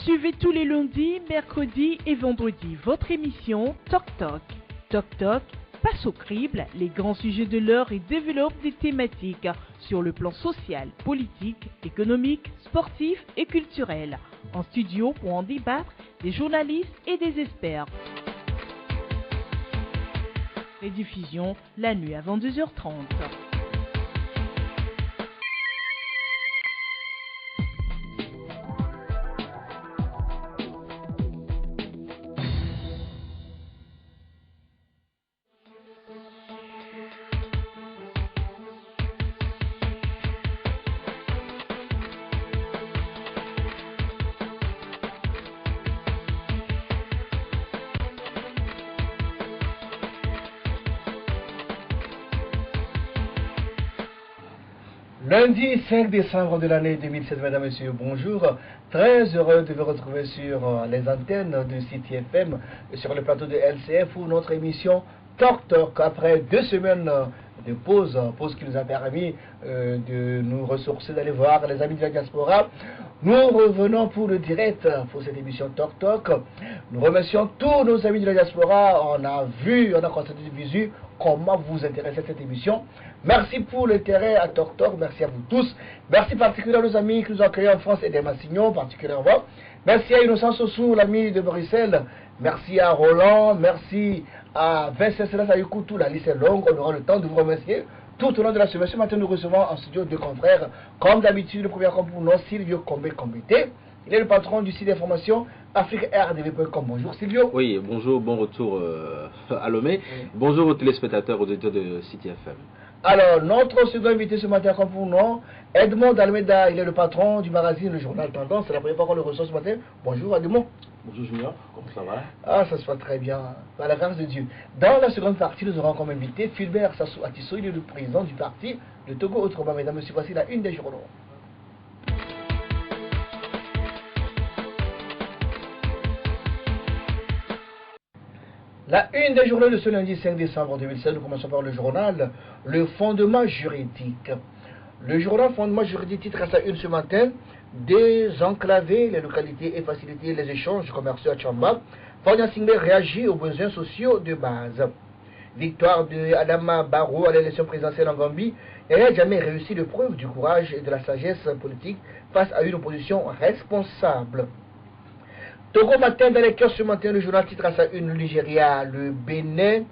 Suivez tous les lundis, mercredis et vendredis votre émission Toc Toc. Toc Toc passe au crible les grands sujets de l'heure et développe des thématiques sur le plan social, politique, économique, sportif et culturel. En studio pour en débattre des journalistes et des experts. Rediffusion la nuit à 22h30. Lundi 5 décembre de l'année 2016, mesdames et messieurs, bonjour. Très heureux de vous retrouver sur les antennes de City FM, sur le plateau de LCF pour notre émission Talk Talk. Après 2 semaines de pause qui nous a permis de nous ressourcer, d'aller voir les amis de la diaspora. Nous revenons pour le direct pour cette émission Talk Talk. Nous remercions tous nos amis de la diaspora. On a constaté de visu comment vous vous intéressez à cette émission. Merci pour l'intérêt à Talk Talk. Merci à vous tous. Merci particulièrement à nos amis qui nous ont accueillis en France et des Massignon particulièrement. Merci à Innocence Ossou, l'ami de Bruxelles. Merci à Roland. Merci à Vincent Célas Ayukoutou. La liste est longue. On aura le temps de vous remercier tout au long de la semaine. Ce matin, nous recevons en studio 2 confrères. Comme d'habitude, le premier pour nous, Silvio Combé-Combété. Il est le patron du site d'information afrique-rdv.com. Bonjour Silvio. Oui, bonjour, bon retour à Lomé. Oui. Bonjour aux téléspectateurs, aux auditeurs de City FM. Alors, notre second invité ce matin, comme pour nous, Edmond Almeida, il est le patron du magazine Le Journal Tendance. C'est la première fois qu'on le reçoit ce matin. Bonjour Edmond. Bonjour Junior, comment ça va? Ah, ça se passe très bien, par la grâce de Dieu. Dans la seconde partie, nous aurons comme invité Fulbert Sassou Atisso, il est le président du parti de Togo Autrement. Mesdames et messieurs, voici la une des journaux. La une des journaux de ce lundi 5 décembre 2016, nous commençons par le journal Le Fondement Juridique. Le journal Fondement Juridique titre à sa une ce matin: désenclaver les localités et faciliter les échanges commerciaux à Tchamba. Fagnan Singbe réagit aux besoins sociaux de base. Victoire de Adama Barrow à l'élection présidentielle en Gambie. Elle n'a jamais réussi de preuve du courage et de la sagesse politique face à une opposition responsable. Togo matin dans les cœurs ce matin, le journal titre à sa une: le Nigeria, le Bénin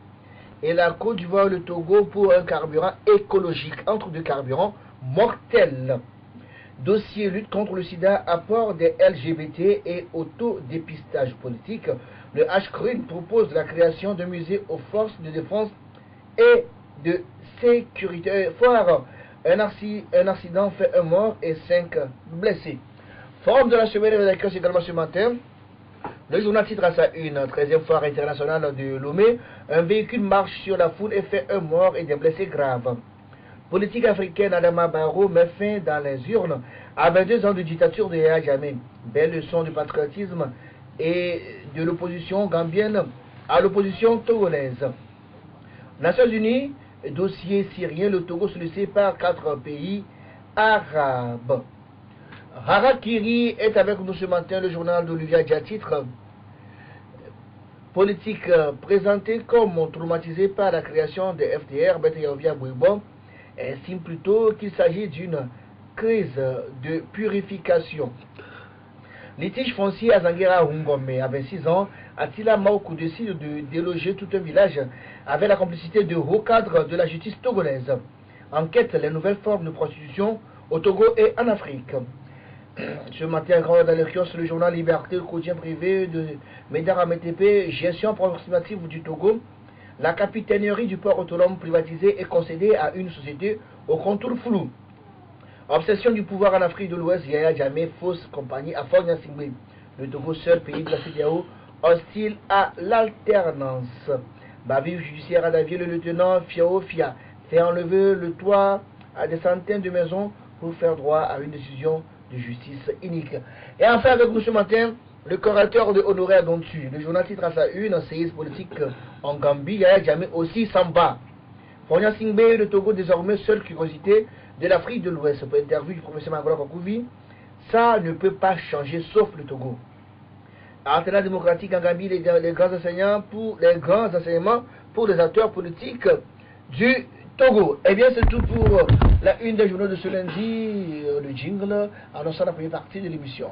et la Côte d'Ivoire, le Togo pour un carburant écologique entre 2 carburants mortels. Dossier lutte contre le sida, apport des LGBT et autodépistage politique. Le HCRUN propose la création d'un musée aux forces de défense et de sécurité. Foire, un accident fait 1 mort et 5 blessés. Forum de la semaine avec les également ce matin. Le journal titre à sa une: 13e foire internationale de Lomé. Un véhicule marche sur la foule et fait 1 mort et des blessés graves. Politique africaine, Adama Barrow met fin dans les urnes à 22 ans de dictature de Yahya Jammeh. Belle leçon de patriotisme et de l'opposition gambienne à l'opposition togolaise. Nations Unies, dossier syrien, le Togo sollicité par 4 pays arabes. Harakiri est avec nous ce matin. Le journal d'Olivia Dia titre: politique présentée comme traumatisée par la création des FDR. Betayaovia Bouibon estime plutôt qu'il s'agit d'une crise de purification. Litige foncier à Zanguera Hungome. À 26 ans, Attila Maokou décide de déloger tout un village avec la complicité de hauts cadres de la justice togolaise. Enquête les nouvelles formes de prostitution au Togo et en Afrique. Ce matin, grand dans le kiosque, le journal Liberté, le quotidien privé de Médard Ametepe, gestion approximative du Togo. La capitainerie du port autonome privatisée est concédée à une société au contour flou. Obsession du pouvoir en Afrique de l'Ouest, Yahya Jammeh, fausse compagnie à Fagnan Singbe. Le Togo, seul pays de la CEDEAO, hostile à l'alternance. Bavure judiciaire à Davier, le lieutenant Fiao Fia fait enlever le toit à des centaines de maisons pour faire droit à une décision de justice unique. Et enfin, avec nous ce matin, le curateur de Honoré Adontu. Le journal titre à sa une: un séisme politique en Gambie. Yahya Jammeh aussi s'en bat. Fagnan Singbe, le Togo, désormais seule curiosité de l'Afrique de l'Ouest. Pour interview du professeur Mangola Kakouvi, ça ne peut pas changer sauf le Togo. Alternance démocratique en Gambie, les grands enseignements pour les acteurs politiques du Togo. Eh bien, c'est tout pour la une des journaux de ce lundi, le jingle, annonçant la première partie de l'émission.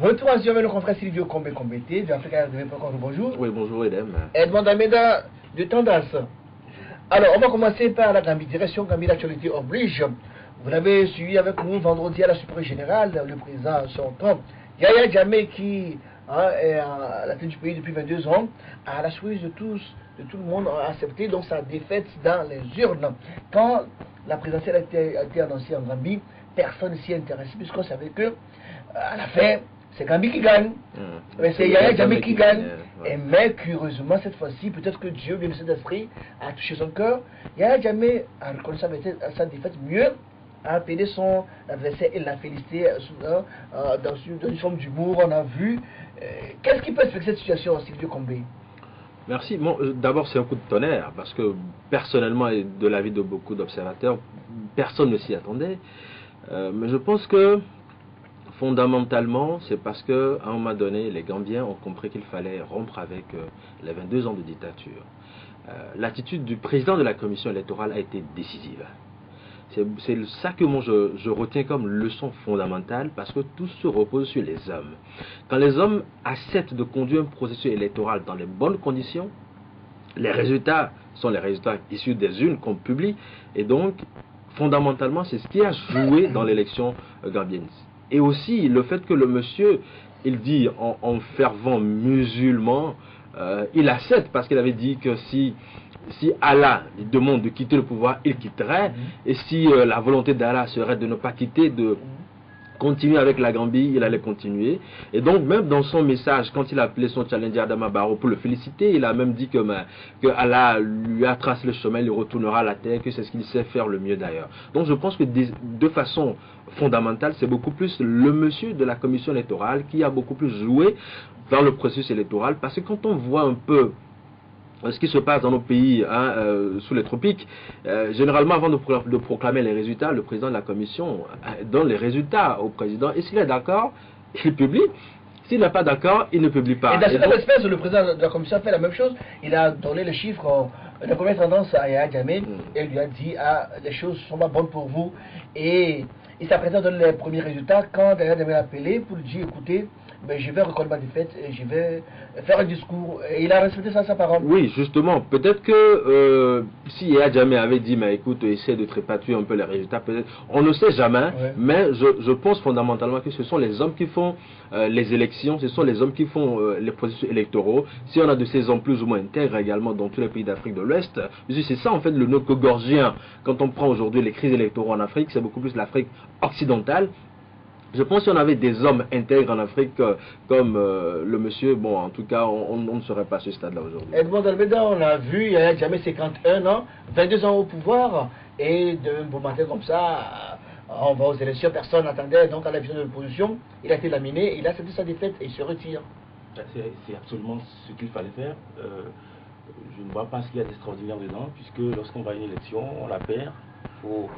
Retour à avec le confrère Silvio Combé-Combété de Africa RDV.com. Bonjour. Oui, bonjour Edem. Edmond Ameda de Tandas. Alors, on va commencer par la Gambie. Direction Gambie, l'actualité oblige. Vous l'avez suivi avec nous vendredi à la Supérieure Générale, le président sortant, Yaya Jammeh, qui est à la tête du pays depuis 22 ans, à la surprise de tout le monde, a accepté donc sa défaite dans les urnes. Quand la présidentielle a été annoncée en Gambie, personne ne s'y intéressait, puisqu'on savait que, à la fin, c'est Gambie qui gagne, mais c'est Yaya Jammeh qui gagne. Et mais curieusement, cette fois-ci, peut-être que Dieu, bien le d'esprit, a touché son cœur. Yaya Jammeh a reconnu sa défaite, mieux a appelé son adversaire et l'a félicité dans une forme d'humour, on a vu. Qu'est-ce qui peut expliquer cette situation, Silvio Combé? Merci. Bon, d'abord, c'est un coup de tonnerre, parce que personnellement, et de l'avis de beaucoup d'observateurs, personne ne s'y attendait. Mais je pense que fondamentalement, c'est parce qu'à un moment donné, les Gambiens ont compris qu'il fallait rompre avec les 22 ans de dictature. L'attitude du président de la commission électorale a été décisive. C'est ça que moi je retiens comme leçon fondamentale, parce que tout se repose sur les hommes. Quand les hommes acceptent de conduire un processus électoral dans les bonnes conditions, les résultats sont les résultats issus des urnes qu'on publie, et donc fondamentalement c'est ce qui a joué dans l'élection gambienne. Et aussi le fait que le monsieur, il dit en fervent musulman, il accepte, parce qu'il avait dit que si Allah demande de quitter le pouvoir, il quitterait. Et si la volonté d'Allah serait de ne pas quitter, de continuer avec la Gambie, il allait continuer. Et donc même dans son message, quand il a appelé son challenger Adama Barrow pour le féliciter, il a même dit que Allah lui a tracé le chemin, il retournera à la terre, que c'est ce qu'il sait faire le mieux d'ailleurs. Donc je pense que de façon fondamentale, c'est beaucoup plus le monsieur de la commission électorale qui a beaucoup plus joué dans le processus électoral, parce que quand on voit un peu ce qui se passe dans nos pays sous les tropiques, généralement avant de proclamer les résultats, le président de la commission donne les résultats au président, et s'il est d'accord, il publie. S'il n'est pas d'accord, il ne publie pas. Et dans cette espèce, le président de la commission a fait la même chose. Il a donné les chiffres de première tendance à Yaya Jammeh et lui a dit les choses ne sont pas bonnes pour vous. Et il s'apprêtait à donner les premiers résultats quand Yaya Jammeh a appelé pour lui dire écoutez, ben, je vais reconnaître ma défaite et je vais faire un discours. Et il a respecté sa parole. Oui, justement. Peut-être que si Yaya Jammeh avait dit, mais écoute, essaie de trépatuer un peu les résultats, peut-être, on ne sait jamais, mais je pense fondamentalement que ce sont les hommes qui font les élections, ce sont les hommes qui font les processus électoraux. Si on a de ces hommes plus ou moins intègres également dans tous les pays d'Afrique de l'Ouest, c'est ça en fait le nœud gorgien. Quand on prend aujourd'hui les crises électoraux en Afrique, c'est beaucoup plus l'Afrique occidentale. Je pense que si on avait des hommes intègres en Afrique comme le monsieur, bon, en tout cas, on ne serait pas à ce stade-là aujourd'hui. Edmond Almeida, on a vu, Yaya Jammeh, 51 ans, 22 ans au pouvoir, et d'un bon matin comme ça, on va aux élections, personne n'attendait, donc à la vision de l'opposition, il a été laminé, il a accepté sa défaite et il se retire. C'est absolument ce qu'il fallait faire. Je ne vois pas ce qu'il y a d'extraordinaire dedans, puisque lorsqu'on va à une élection, on la perd. Il faut,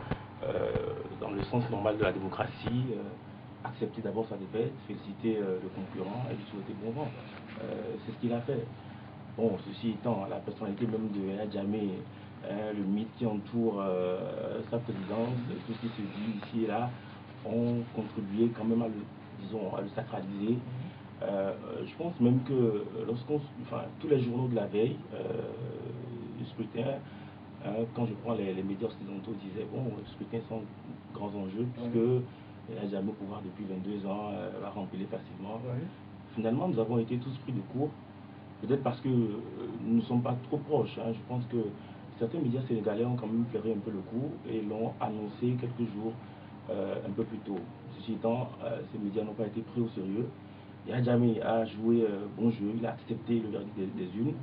dans le sens normal de la démocratie, accepter d'abord sa défaite, féliciter le concurrent et lui souhaiter bon vent. C'est ce qu'il a fait. Bon, ceci étant, la personnalité même de Yaya Jammeh, le mythe qui entoure sa présidence, tout ce qui se dit ici et là, ont contribué quand même à le sacraliser. Je pense même que tous les journaux de la veille du scrutin, quand je prends les médias occidentaux, disaient bon, le scrutin sans grands enjeux, puisque Yaya Jammeh au pouvoir depuis 22 ans, va remplir facilement. Finalement, nous avons été tous pris de court, peut-être parce que nous ne sommes pas trop proches. Je pense que certains médias sénégalais ont quand même flairé un peu le coup et l'ont annoncé quelques jours un peu plus tôt. Ceci étant, ces médias n'ont pas été pris au sérieux. Yaya Jammeh a joué bon jeu, il a accepté le verdict des urnes,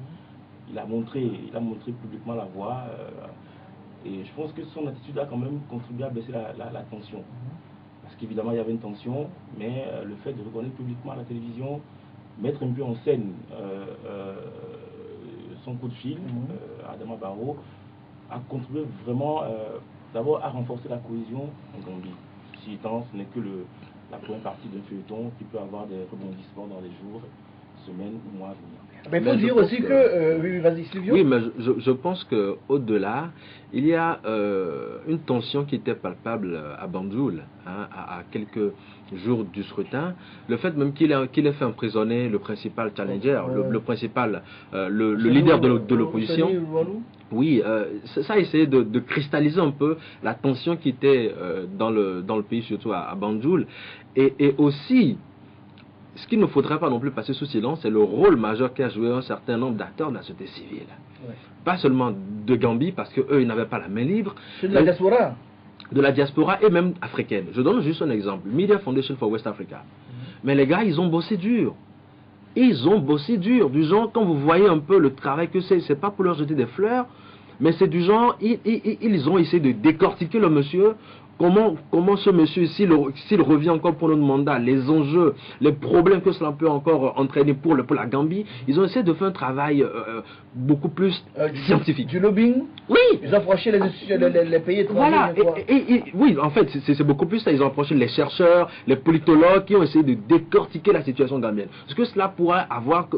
il a montré publiquement la voie. Et je pense que son attitude a quand même contribué à baisser la tension. Parce qu'évidemment, il y avait une tension, mais le fait de reconnaître publiquement à la télévision, mettre un peu en scène son coup de fil, Adama Barrow, a contribué vraiment d'abord à renforcer la cohésion en Gambie. Ceci étant, ce n'est que la première partie d'un feuilleton qui peut avoir des rebondissements dans les jours, semaines ou mois à venir. Mais il faut dire aussi que... oui, vas-y Silvio. Oui, mais je pense qu'au-delà, il y a une tension qui était palpable à Banjul, hein, à quelques jours du scrutin. Le fait même qu'il ait fait emprisonner le principal challenger, le principal, le leader de l'opposition. Oui, ça a essayé de cristalliser un peu la tension qui était dans le pays, surtout à Banjul. Et aussi... ce qu'il ne faudrait pas non plus passer sous silence, c'est le rôle majeur qu'a joué un certain nombre d'acteurs de la société civile. Ouais. Pas seulement de Gambie, parce qu'eux, ils n'avaient pas la main libre. C'est de la diaspora. De la diaspora et même africaine. Je donne juste un exemple. Media Foundation for West Africa. Mais les gars, ils ont bossé dur. Ils ont bossé dur. Du genre, quand vous voyez un peu le travail que c'est pas pour leur jeter des fleurs, mais c'est du genre, ils ont essayé de décortiquer le monsieur. Comment ce monsieur, s'il revient encore pour notre mandat, les enjeux, les problèmes que cela peut encore entraîner pour la Gambie, ils ont essayé de faire un travail beaucoup plus scientifique. Du lobbying? Oui. Ils ont approché les pays étrangers. Voilà. Oui, en fait, c'est beaucoup plus ça. Ils ont approché les chercheurs, les politologues qui ont essayé de décortiquer la situation gambienne. Ce que cela pourrait avoir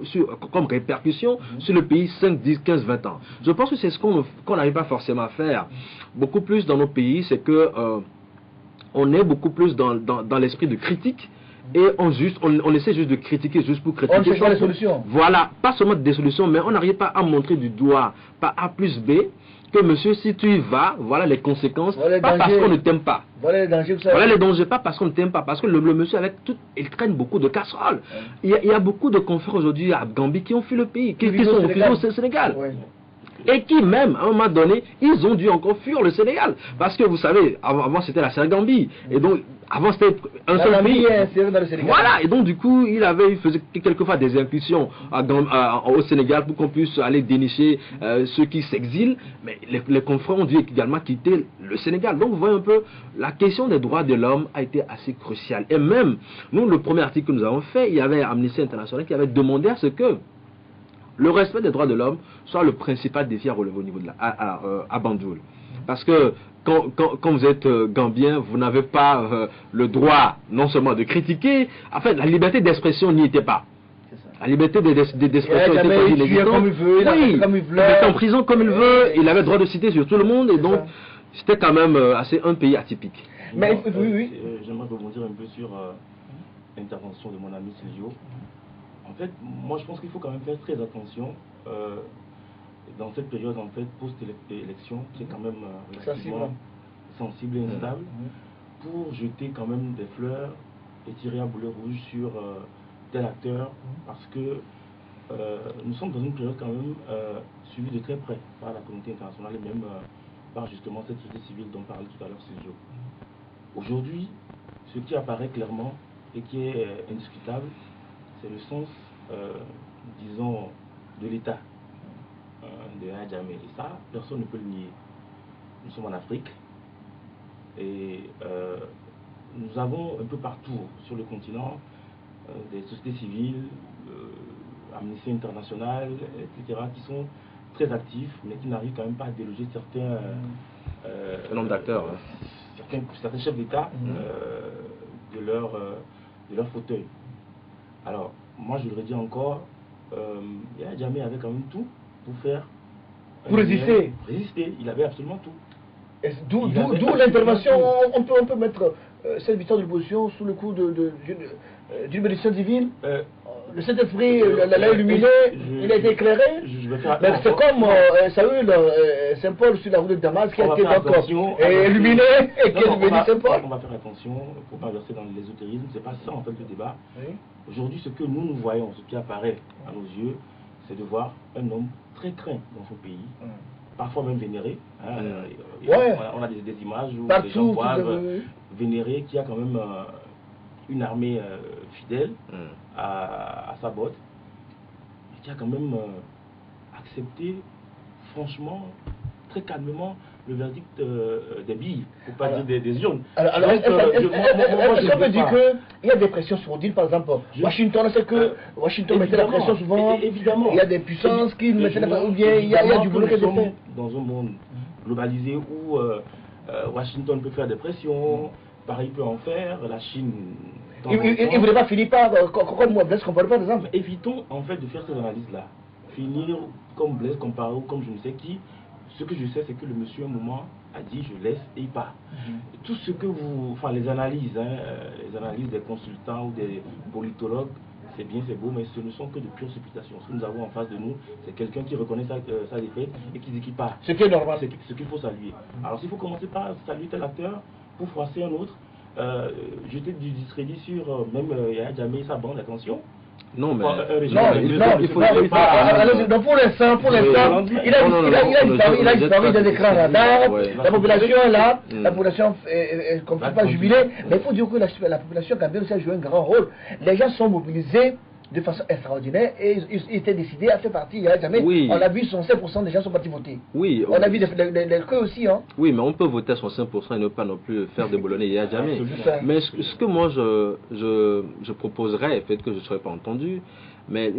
comme répercussion sur le pays 5, 10, 15, 20 ans. Je pense que c'est ce qu'on n'arrive pas forcément à faire. Beaucoup plus dans nos pays, c'est que on est beaucoup plus dans l'esprit de critique et on essaie juste de critiquer juste pour critiquer. On cherche pas les solutions. Voilà, pas seulement des solutions, mais on n'arrive pas à montrer du doigt, pas A plus B, que monsieur, si tu y vas, voilà les conséquences, voilà les pas dangers. Parce qu'on ne t'aime pas. Voilà les dangers. Voilà les dangers, pas parce qu'on ne t'aime pas, parce que le monsieur, avec tout, il traîne beaucoup de casseroles. Ouais. Il y a beaucoup de confrères aujourd'hui à Gambie qui ont fui le pays, qui sont refusés au Sénégal. Ouais. Et qui même, à un moment donné, ils ont dû encore fuir le Sénégal. Parce que vous savez, avant c'était la Sénégambie. Et donc, avant c'était un seul pays. Voilà, et donc du coup, il faisait quelquefois des impulsions au Sénégal pour qu'on puisse aller dénicher ceux qui s'exilent. Mais les confrères ont dû également quitter le Sénégal. Donc vous voyez un peu, la question des droits de l'homme a été assez cruciale. Et même, nous, le premier article que nous avons fait, il y avait Amnesty International qui avait demandé à ce que le respect des droits de l'homme soit le principal défi à relever au niveau de à Banjul. Parce que quand vous êtes gambien, vous n'avez pas le droit non seulement de critiquer, en fait la liberté d'expression n'y était pas. La liberté d'expression était pas inexistante. Comme il veut, il était en prison comme il veut, il avait le droit de citer sur tout le monde, et donc c'était quand même un pays atypique. Mais oui. J'aimerais rebondir un peu sur l'intervention de mon ami Silvio. En fait, moi je pense qu'il faut quand même faire très attention dans cette période en fait post-élection qui est quand même relativement sensible et instable pour jeter quand même des fleurs et tirer un boulet rouge sur tel acteur parce que nous sommes dans une période quand même suivie de très près par la communauté internationale et même par justement cette société civile dont parlait tout à l'heure Sergio. Aujourd'hui, ce qui apparaît clairement et qui est indiscutable, c'est le sens, disons, de l'État de Yahya Jammeh. Et ça, personne ne peut le nier. Nous sommes en Afrique et nous avons un peu partout sur le continent des sociétés civiles, Amnesty International, etc., qui sont très actifs, mais qui n'arrivent quand même pas à déloger certains nombre d'acteurs, certains chefs d'État de leur fauteuil. Alors, moi je le redis encore, Yahya Jammeh avait quand même tout pour faire... Pour résister. Il avait absolument tout. D'où l'intervention, on peut mettre cette victoire de l'opposition sous le coup d'une bénédiction divine. Le Saint-Esprit l'a illuminé, il a été éclairé. C'est comme Saül, Saint Paul sur la route de Damas qui a été illuminé et qui est devenu Saint Paul. On va faire attention pour ne pas verser dans l'ésotérisme, c'est pas ça en fait le débat. Oui. Aujourd'hui, ce que nous voyons, ce qui apparaît à nos yeux, c'est de voir un homme très craint dans son pays, parfois même vénéré. Hein, on a des images où les gens voient vénéré, qui a quand même une armée fidèle à sa botte, et qui a quand même accepté, franchement, très calmement, le verdict des billes, pour pas dire des urnes. Alors, est-ce qu'on peut dire qu'il y a des pressions sur Odile, par exemple Washington, c'est que Washington mettait la pression souvent, évidemment. Il y a des puissances qui mettaient la pression, ou bien il y a du boulot qui est fait. Dans un monde globalisé où Washington peut faire des pressions, Paris peut en faire, la Chine... Il ne voulait pas finir par, comme moi, Blaise Compaoré par exemple. Évitons en fait de faire ces analyses-là. Finir comme Blaise Compaoré ou comme je ne sais qui. Ce que je sais, c'est que le monsieur, à un moment, a dit je laisse et il part. Tout ce que vous... Enfin, les analyses des consultants ou des politologues, c'est bien, c'est beau, mais ce ne sont que de pures supputations. Ce que nous avons en face de nous, c'est quelqu'un qui reconnaît sa défaite et qui dit qu'il part. Ce qui est normal. Ce qu'il faut saluer. Alors s'il faut commencer par saluer tel acteur pour froisser un autre, jeter du discrédit sur même Yaya Jammeh et sa bande, attention. Non, mais il faut pour l'instant, il a disparu des écrans radars. La population est là, la population est complètement jubilée. Mais il faut dire que la population quand même aussi a joué un grand rôle. Les gens sont mobilisés de façon extraordinaire et ils étaient décidés à faire partie. Oui. On a vu 5% des gens sont partis voter. Oui. On a vu les queues aussi. Hein. Oui, mais on peut voter à 5% et ne pas non plus faire de Boulonnais. Il n'y a jamais. Mais ce que moi je proposerais, peut-être que je ne serais pas entendu, mais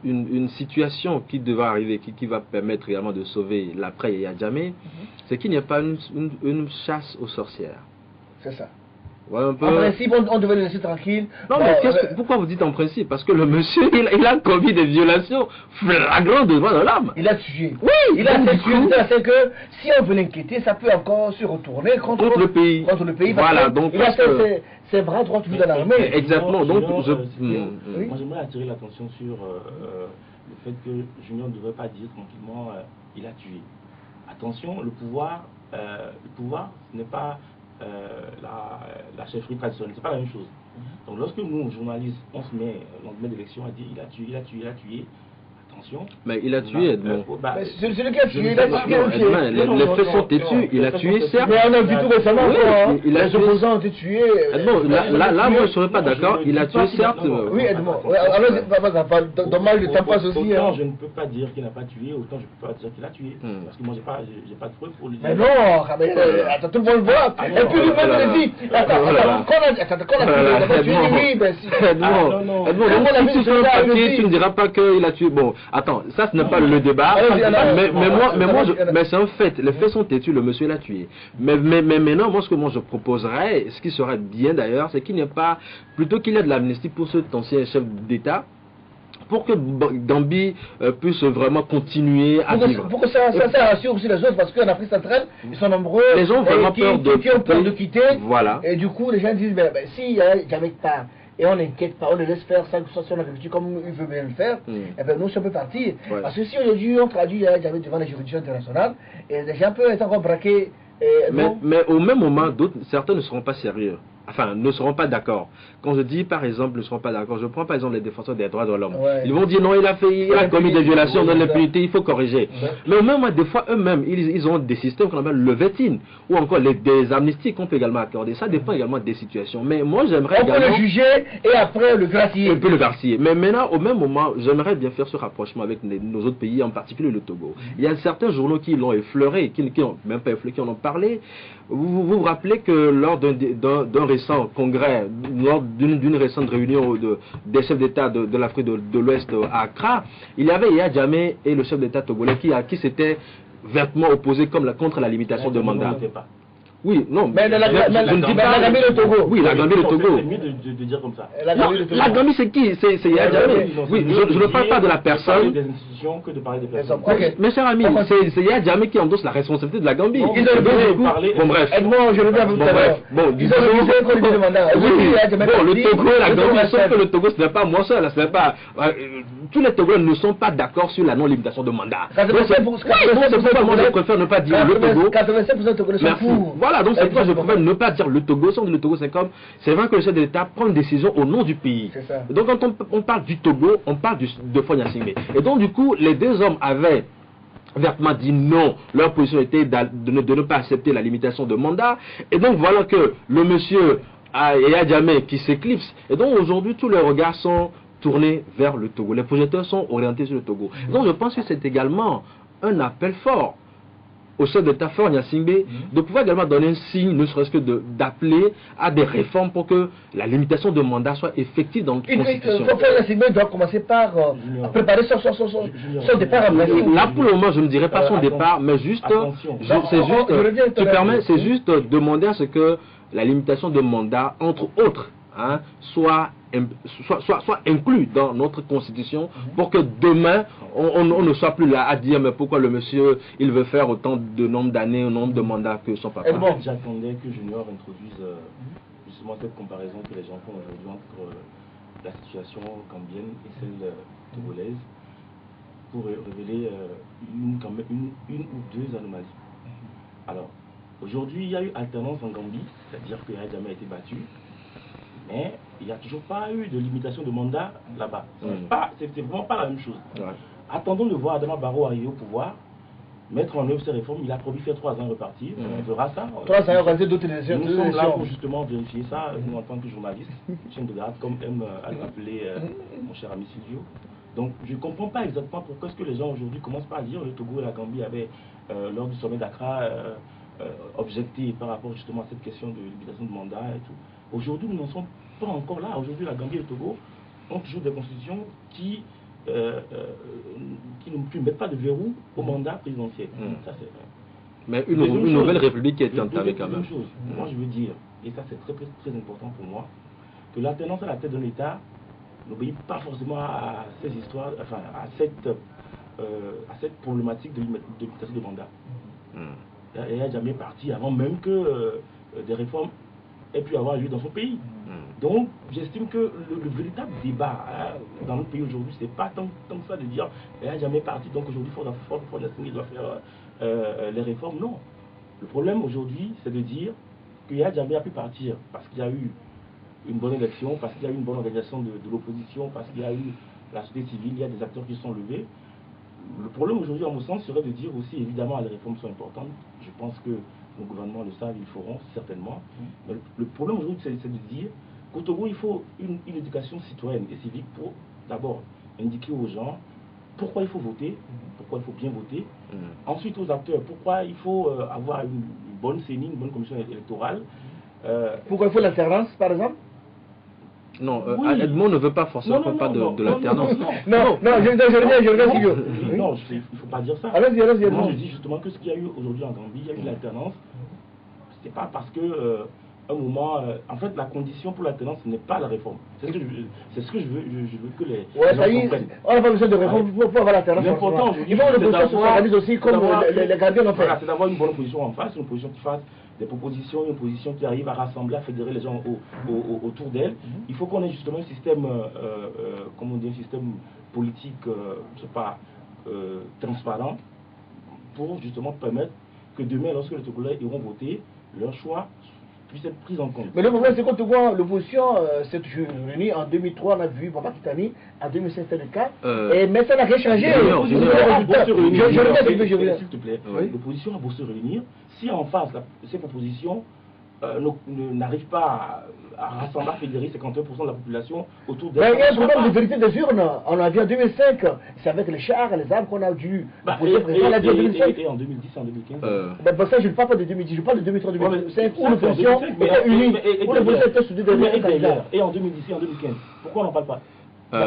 une situation qui devrait arriver, qui va permettre également de sauver l'après Yaya Jammeh, c'est qu'il n'y a pas une chasse aux sorcières. C'est ça. Ouais, en principe, on devait le laisser tranquille. Non, mais pourquoi vous dites en principe? Parce que le monsieur, il a commis des violations flagrantes de droits de l'homme. Il a tué. Oui, il a tué. C'est que si on veut l'inquiéter, ça peut encore se retourner contre le pays. Voilà, donc il a fait ses bras droits toujours dans l'armée. Exactement. Donc, moi, j'aimerais attirer l'attention sur le fait que Junior ne devrait pas dire tranquillement il a tué. Attention, le pouvoir, ce n'est pas la chefferie traditionnelle, c'est pas la même chose. Donc lorsque nous, journalistes, on se met lendemain d'élection à dire il a tué, attention. Mais il a tué, Edmond. C'est celui qui a tué, il a tué. Les faits sont têtus, il a tué, certes. Mais on a vu tout récemment, les opposants ont été tués. Edmond, là, moi je ne serais pas d'accord, il a tué, certes. Oui, Edmond, alors, dommage, le temps passe aussi. Autant je ne peux pas dire qu'il n'a pas tué, autant je ne peux pas dire qu'il a tué. Parce que moi, j'ai pas de preuves pour le dire. Mais non, attends, tout le monde le voit. Et puis lui-même le dit. Attends, quand on a tué, oui, ben si. Si tu fais un papier, tu ne diras pas qu'il a tué. Bon, attends, ça ce n'est pas le débat. Mais c'est un fait. Les faits sont têtus, le monsieur l'a tué. Mais maintenant, moi, ce que je proposerais, ce qui serait bien d'ailleurs, c'est qu'il n'y ait pas, plutôt qu'il y ait de l'amnistie pour cet ancien chef d'État, pour que Gambie puisse vraiment continuer à vivre. Pour que ça rassure aussi les autres, parce qu'en Afrique centrale, ils sont nombreux. Les gens ont vraiment peur de quitter. Voilà. Et du coup, les gens disent, si Jammeh part, et on n'inquiète pas, on le laisse faire son agriculture comme il veut bien le faire, et bien nous, ça peut partir. Ouais. Parce que si aujourd'hui on traduit Jammeh devant les juridictions internationales, et les gens peuvent être encore braqués. Mais au même moment, certains ne seront pas sérieux. Enfin, ne seront pas d'accord. Quand je dis, par exemple, ne seront pas d'accord, je prends par exemple les défenseurs des droits de l'homme. Ouais. Ils vont dire non, il a commis des violations dans l'impunité, il faut corriger. Ouais. Mais au même moment, des fois, eux-mêmes, ils ont des systèmes qu'on appelle le VETIN, ou encore des amnisties qu'on peut également accorder. Ça dépend également des situations. Mais moi, j'aimerais également... On peut le juger et après le gracier. On peut le gracier. Mais maintenant, au même moment, j'aimerais bien faire ce rapprochement avec nos autres pays, en particulier le Togo. Il y a certains journaux qui l'ont effleuré, qui n'ont même pas effleuré, qui en ont parlé. Vous vous rappelez que lors d'un récent congrès, lors d'une récente réunion des chefs d'État de l'Afrique de l'Ouest à Accra, il y avait Yaya Jammeh et le chef d'État togolais qui s'étaient vertement opposés contre la limitation de mandat. Oui, non. Mais la Gambie le Togo. Oui, la Gambie le Togo. C'est mieux de dire comme ça. La Gambie, c'est qui? C'est Yaya Jammeh. Oui, je ne parle pas de la personne. Des institutions que de parler des personnes. Mes chers amis, c'est Yaya Jammeh qui endosse la responsabilité de la Gambie. Bon, bref. Edmond, je le dis à vous tout à l'heure. Bon, disons le mandat. Oui, bon, le Togo et la Gambie, sauf que le Togo, ce n'est pas moi seul. Ce n'est pas. Tous les Togolais ne sont pas d'accord sur la non-limitation de mandat. C'est pourquoi moi je préfère ne pas dire le Togo. 87% des Togolais sont pour. Voilà, donc c'est pourquoi je préfère ne pas dire le Togo. Si on dit le Togo, c'est comme, c'est vrai que le chef de l'État prend une décision au nom du pays. Donc quand on parle du Togo, on parle de Fagne Assimé. Et donc du coup, les deux hommes avaient vertement dit non, leur position était de ne pas accepter la limitation de mandat. Et donc voilà que le monsieur Yaya Jammeh qui s'éclipse. Et donc aujourd'hui, tous les regards sont tournés vers le Togo. Les projecteurs sont orientés sur le Togo. Donc je pense que c'est également un appel fort au chef d'État Faure Gnassingbé de pouvoir également donner un signe, ne serait-ce que d'appeler à des réformes pour que la limitation de mandat soit effective dans notre Constitution. Faure Gnassingbé doit commencer par préparer son départ à Brésil. Là, pour le moment, je ne dirais pas son départ, mais juste, tu permets, c'est juste demander à ce que la limitation de mandat, entre autres, soit inclus dans notre constitution pour que demain on ne soit plus là à dire mais pourquoi le monsieur il veut faire autant de nombre d'années, nombre de mandats que son papa. J'attendais que Junior introduise justement cette comparaison que les gens font aujourd'hui entre la situation gambienne et celle togolaise pour révéler une ou deux anomalies. Alors aujourd'hui il y a eu alternance en Gambie, c'est-à-dire qu'il n'a jamais été battu. Mais il n'y a toujours pas eu de limitation de mandat là-bas. C'est vraiment pas la même chose. Attendons de voir Adama Barrow arriver au pouvoir, mettre en œuvre ces réformes. Il a promis faire 3 ans repartir. On verra ça. 3 ans organiser d'autres élections. Nous sommes là pour justement vérifier ça, nous en tant que journalistes, chien de garde, comme aime à l'appeler mon cher ami Silvio. Donc je ne comprends pas exactement pourquoi est-ce que les gens aujourd'hui commencent par dire le Togo et la Gambie avaient, lors du sommet d'Accra, objecté par rapport justement à cette question de limitation de mandat et tout. Aujourd'hui, nous n'en sommes pas encore là. Aujourd'hui, la Gambie et le Togo ont toujours des constitutions qui ne mettent pas de verrou au mandat présidentiel. Ça, c'est vrai. Mais une nouvelle république qui est entamée quand même. Moi, je veux dire, et ça c'est très, très, très important pour moi, que l'alternance à la tête d'un État n'obéit pas forcément à ces histoires, enfin à cette problématique de limitation de mandat. Elle n'est jamais partie avant même que des réformes aient pu avoir lieu dans son pays. Donc j'estime que le véritable débat dans notre pays aujourd'hui, c'est pas tant que ça de dire elle n'est jamais partie, donc aujourd'hui il doit faire les réformes. Non. Le problème aujourd'hui, c'est de dire qu'il y a jamais pu partir parce qu'il y a eu une bonne élection, parce qu'il y a eu une bonne organisation de l'opposition, parce qu'il y a eu la société civile, il y a des acteurs qui sont levés. Le problème aujourd'hui, à mon sens, serait de dire aussi, évidemment, les réformes sont importantes. Je pense que nos gouvernements le savent, ils le feront certainement. Mais le problème aujourd'hui, c'est de dire qu'au Togo, il faut une éducation citoyenne et civique pour d'abord indiquer aux gens pourquoi il faut voter, pourquoi il faut bien voter. Ensuite, aux acteurs, pourquoi il faut avoir une bonne CENI, une bonne commission électorale. Pourquoi il faut l'alternance, par exemple? Non, Edmond ne veut pas forcément de l'alternance. Non, je reviens, Silvio. Non, il ne faut pas dire ça. Allez-y, Moi, je dis justement que ce qu'il y a eu aujourd'hui en Gambie, il y a eu l'alternance. Ce n'est pas parce que, un moment, en fait, la condition pour l'alternance, ce n'est pas la réforme. C'est ce que je veux que les gens comprennent. On n'a pas besoin de réforme pour avoir l'alternance. L'important aujourd'hui, il faut que l'opposition s'organise aussi comme les gardiens l'ont fait. C'est d'avoir une bonne opposition en face, une opposition qui fasse des propositions, une opposition qui arrive à rassembler, à fédérer les gens autour d'elle. Il faut qu'on ait justement un système, comment on dit, un système politique, je sais pas, transparent, pour justement permettre que demain, lorsque les Togolais iront voter, leur choix puisse être pris en compte. Mais le problème, c'est que l'opposition s'est réunie en 2003, on a vu Baba Kitani, en 2005 c'était le cas, mais ça n'a rien changé. S'il te plaît, l'opposition a beau se réunir, si en face, ces propositions n'arrivent pas à rassembler, à fédérer 51% de la population autour d'elle. Mais il y a un problème de vérité des urnes. On a vu en 2005, c'est avec les chars, les armes qu'on a dû poser présent. Et en 2010 et en 2015 ça, je ne parle pas de 2010, je parle de 2003, 2005, où l'opposition était unie, où l'opposition était soudée derrière. Et en 2010 et en 2015, pourquoi on n'en parle pas? Oui,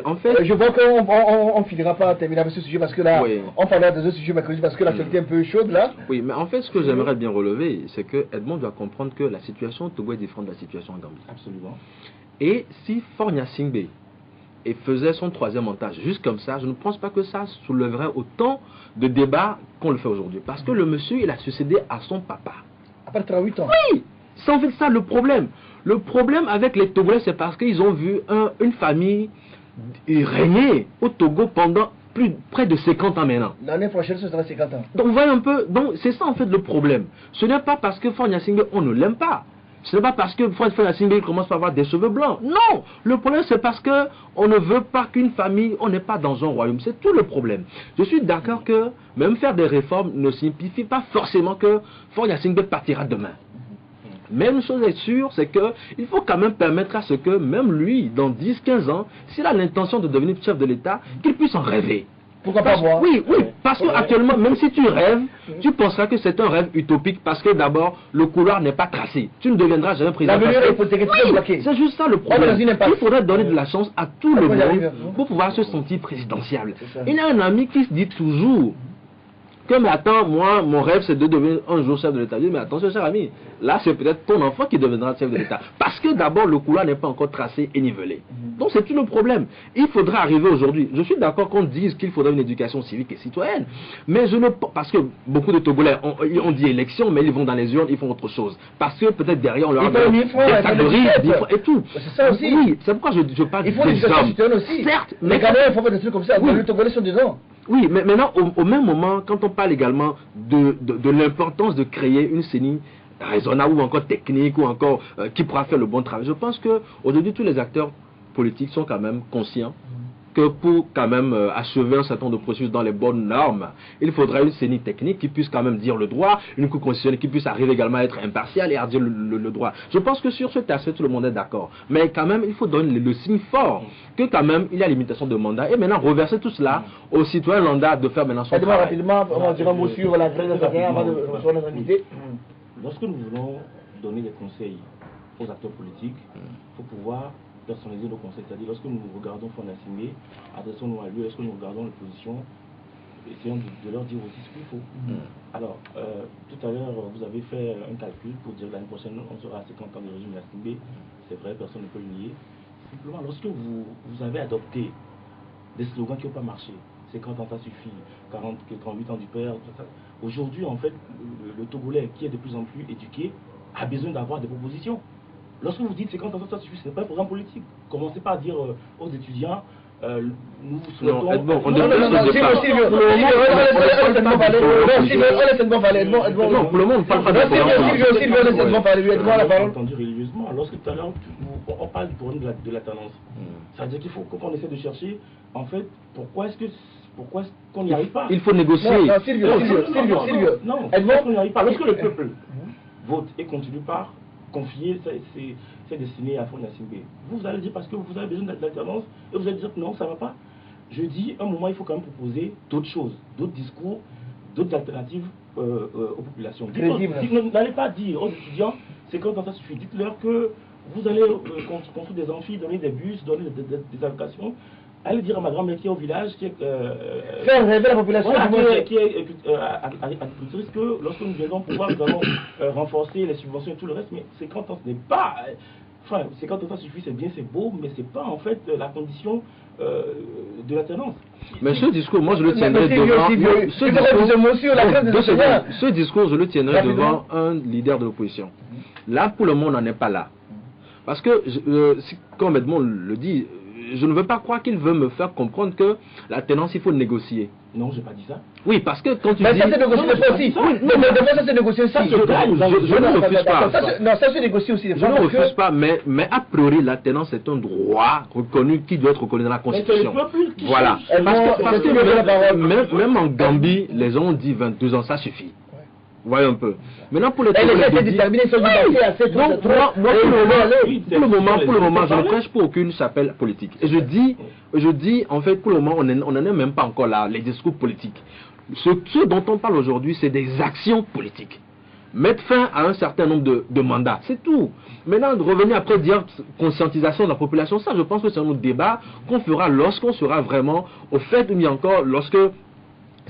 en fait, je vois qu'on ne finira pas à terminer avec ce sujet parce que là, on parlera de ce sujet mercredi parce que l'actualité est un peu chaude là. Oui, mais en fait, ce que j'aimerais bien relever, c'est que Edmond doit comprendre que la situation au Togo est différente de la situation en Gambie. Absolument. Et si Faure Gnassingbé faisait son 3e mandat juste comme ça, je ne pense pas que ça soulèverait autant de débats qu'on le fait aujourd'hui. Parce que le monsieur, il a succédé à son papa. Après 38 ans. Oui, c'est en fait ça le problème. Le problème avec les Togolais, c'est parce qu'ils ont vu une famille régner au Togo pendant près de 50 ans maintenant. L'année prochaine, ce sera 50 ans. Donc, voyez un peu, c'est ça en fait le problème. Ce n'est pas parce que Faure Gnassingbé, on ne l'aime pas. Ce n'est pas parce que Faure Gnassingbé commence à avoir des cheveux blancs. Non, le problème c'est parce que on ne veut pas qu'une famille, on n'est pas dans un royaume. C'est tout le problème. Je suis d'accord que même faire des réformes ne signifie pas forcément que Faure Gnassingbé partira demain. Mais une chose est sûre, c'est qu'il faut quand même permettre à ce que, même lui, dans 10-15 ans, s'il a l'intention de devenir chef de l'État, qu'il puisse en rêver. Pourquoi pas moi? Oui, parce que actuellement, même si tu rêves, tu penseras que c'est un rêve utopique parce que d'abord, le couloir n'est pas tracé. Tu ne deviendras jamais président. L'avenir est hypothéqué, tu es bloqué. C'est juste ça le problème. Il faudrait donner de la chance à tout le monde pour pouvoir se sentir présidentiable. Il y a un ami qui se dit toujours que, mais attends, moi, mon rêve, c'est de devenir un jour chef de l'État. Je dis, mais attention, cher ami, là, c'est peut-être ton enfant qui deviendra chef de l'État. Parce que d'abord, le couloir n'est pas encore tracé et nivelé. Donc, c'est tout le problème. Il faudra arriver aujourd'hui. Je suis d'accord qu'on dise qu'il faudra une éducation civique et citoyenne. Mais je ne... Parce que beaucoup de Togolais, on dit élection, mais ils vont dans les urnes, ils font autre chose. Parce que peut-être derrière, on leur a donné des sacs de riz et tout. C'est ça aussi. Oui, c'est pourquoi je parle des hommes. Aussi. Certes, mais quand même, il faut faire des trucs comme ça. Oui. Les Togolais sont dedans. Oui, mais maintenant, au même moment, quand on parle également de l'importance de créer une CENI raisonnable ou encore technique ou encore qui pourra faire le bon travail, je pense qu'aujourd'hui, tous les acteurs politiques sont quand même conscients que pour quand même achever un certain nombre de processus dans les bonnes normes, il faudrait une CENI technique qui puisse quand même dire le droit, une cour constitutionnelle qui puisse arriver également à être impartiale et à dire le droit. Je pense que sur cet aspect, tout le monde est d'accord. Mais quand même, il faut donner le signe fort que quand même, il y a limitation de mandat. Et maintenant, reverser tout cela aux citoyens lambda de faire maintenant son travail. Rapidement, on va dire un mot sur la grève de avant de recevoir notre invité. Lorsque nous voulons donner des conseils aux acteurs politiques, il faut pouvoir personnaliser nos conseils. C'est-à-dire, lorsque nous regardons Fonds Nassimé, adressons-nous à lui. Lorsque nous regardons l'opposition, essayons de leur dire aussi ce qu'il faut. Alors, tout à l'heure, vous avez fait un calcul pour dire l'année prochaine, on sera à 50 ans de régime Nassimé. C'est vrai, personne ne peut le nier. Simplement, lorsque vous avez adopté des slogans qui n'ont pas marché, 50 ans ça suffit, 38 ans du père, aujourd'hui, en fait, le Togolais qui est de plus en plus éduqué a besoin d'avoir des propositions. Lorsque vous dites 50 ans ça suffit, ce n'est pas un programme politique. Commencez pas à dire aux étudiants, nous vous souhaitons... Non, pour le moment, on ne parle pas de entendu religieusement. Lorsque tout à l'heure, on parle du problème de la tendance. Ça veut dire qu'il faut qu'on essaie de chercher, en fait, pourquoi est-ce qu'on n'y arrive pas? Il faut négocier. Non, Silvio. Non, pourquoi on n'y arrive pas? Lorsque le peuple vote et continue par confier ses destinées à Fonds Nassimé, vous allez dire parce que vous avez besoin d'alternance et vous allez dire que non, ça ne va pas. Je dis, à un moment, il faut quand même proposer d'autres choses, d'autres discours, d'autres alternatives aux populations. N'allez pas dire aux étudiants, c'est quand ça suffit. Dites-leur que vous allez construire des amphis, donner des bus, donner des allocations. Allez dire à ma grand-mère qui est au village, qui est... faire rêver la population, voilà, qui est agricultrice, que lorsque nous viendrons pouvoir, nous allons renforcer les subventions et tout le reste, mais 50 ans, ce n'est pas... Enfin, 50 ans, ça suffit, c'est bien, c'est beau, mais ce n'est pas en fait la condition de l'alternance. Mais ce discours, moi je le tiendrai devant... Ce discours, je le tiendrai devant un leader de l'opposition. Là, pour le moment, on n'en est pas là. Parce que, comme Edmond le dit, je ne veux pas croire qu'il veut me faire comprendre que la tenance, il faut négocier. Non, j'ai pas dit ça. Oui, parce que quand tu mais dis... ça se négocie aussi. Mais des fois, ça se négocie aussi. Je ne refuse pas. Non, ça se négocie aussi. Je ne refuse pas, mais a priori, la tenance est un droit reconnu qui doit être reconnu dans la Constitution. Voilà. Parce que même en Gambie, les gens ont dit 22 ans, ça suffit. Voyons un peu. Maintenant, pour les pour le moment, je ne prêche pour aucune chapelle politique. Et je dis, en fait, pour le moment, on n'en est même pas encore là, les discours politiques. Ce dont on parle aujourd'hui, c'est des actions politiques. Mettre fin à un certain nombre de mandats, c'est tout. Maintenant, revenir après dire conscientisation de la population, ça, je pense que c'est un autre débat qu'on fera lorsqu'on sera vraiment au fait, mais encore lorsque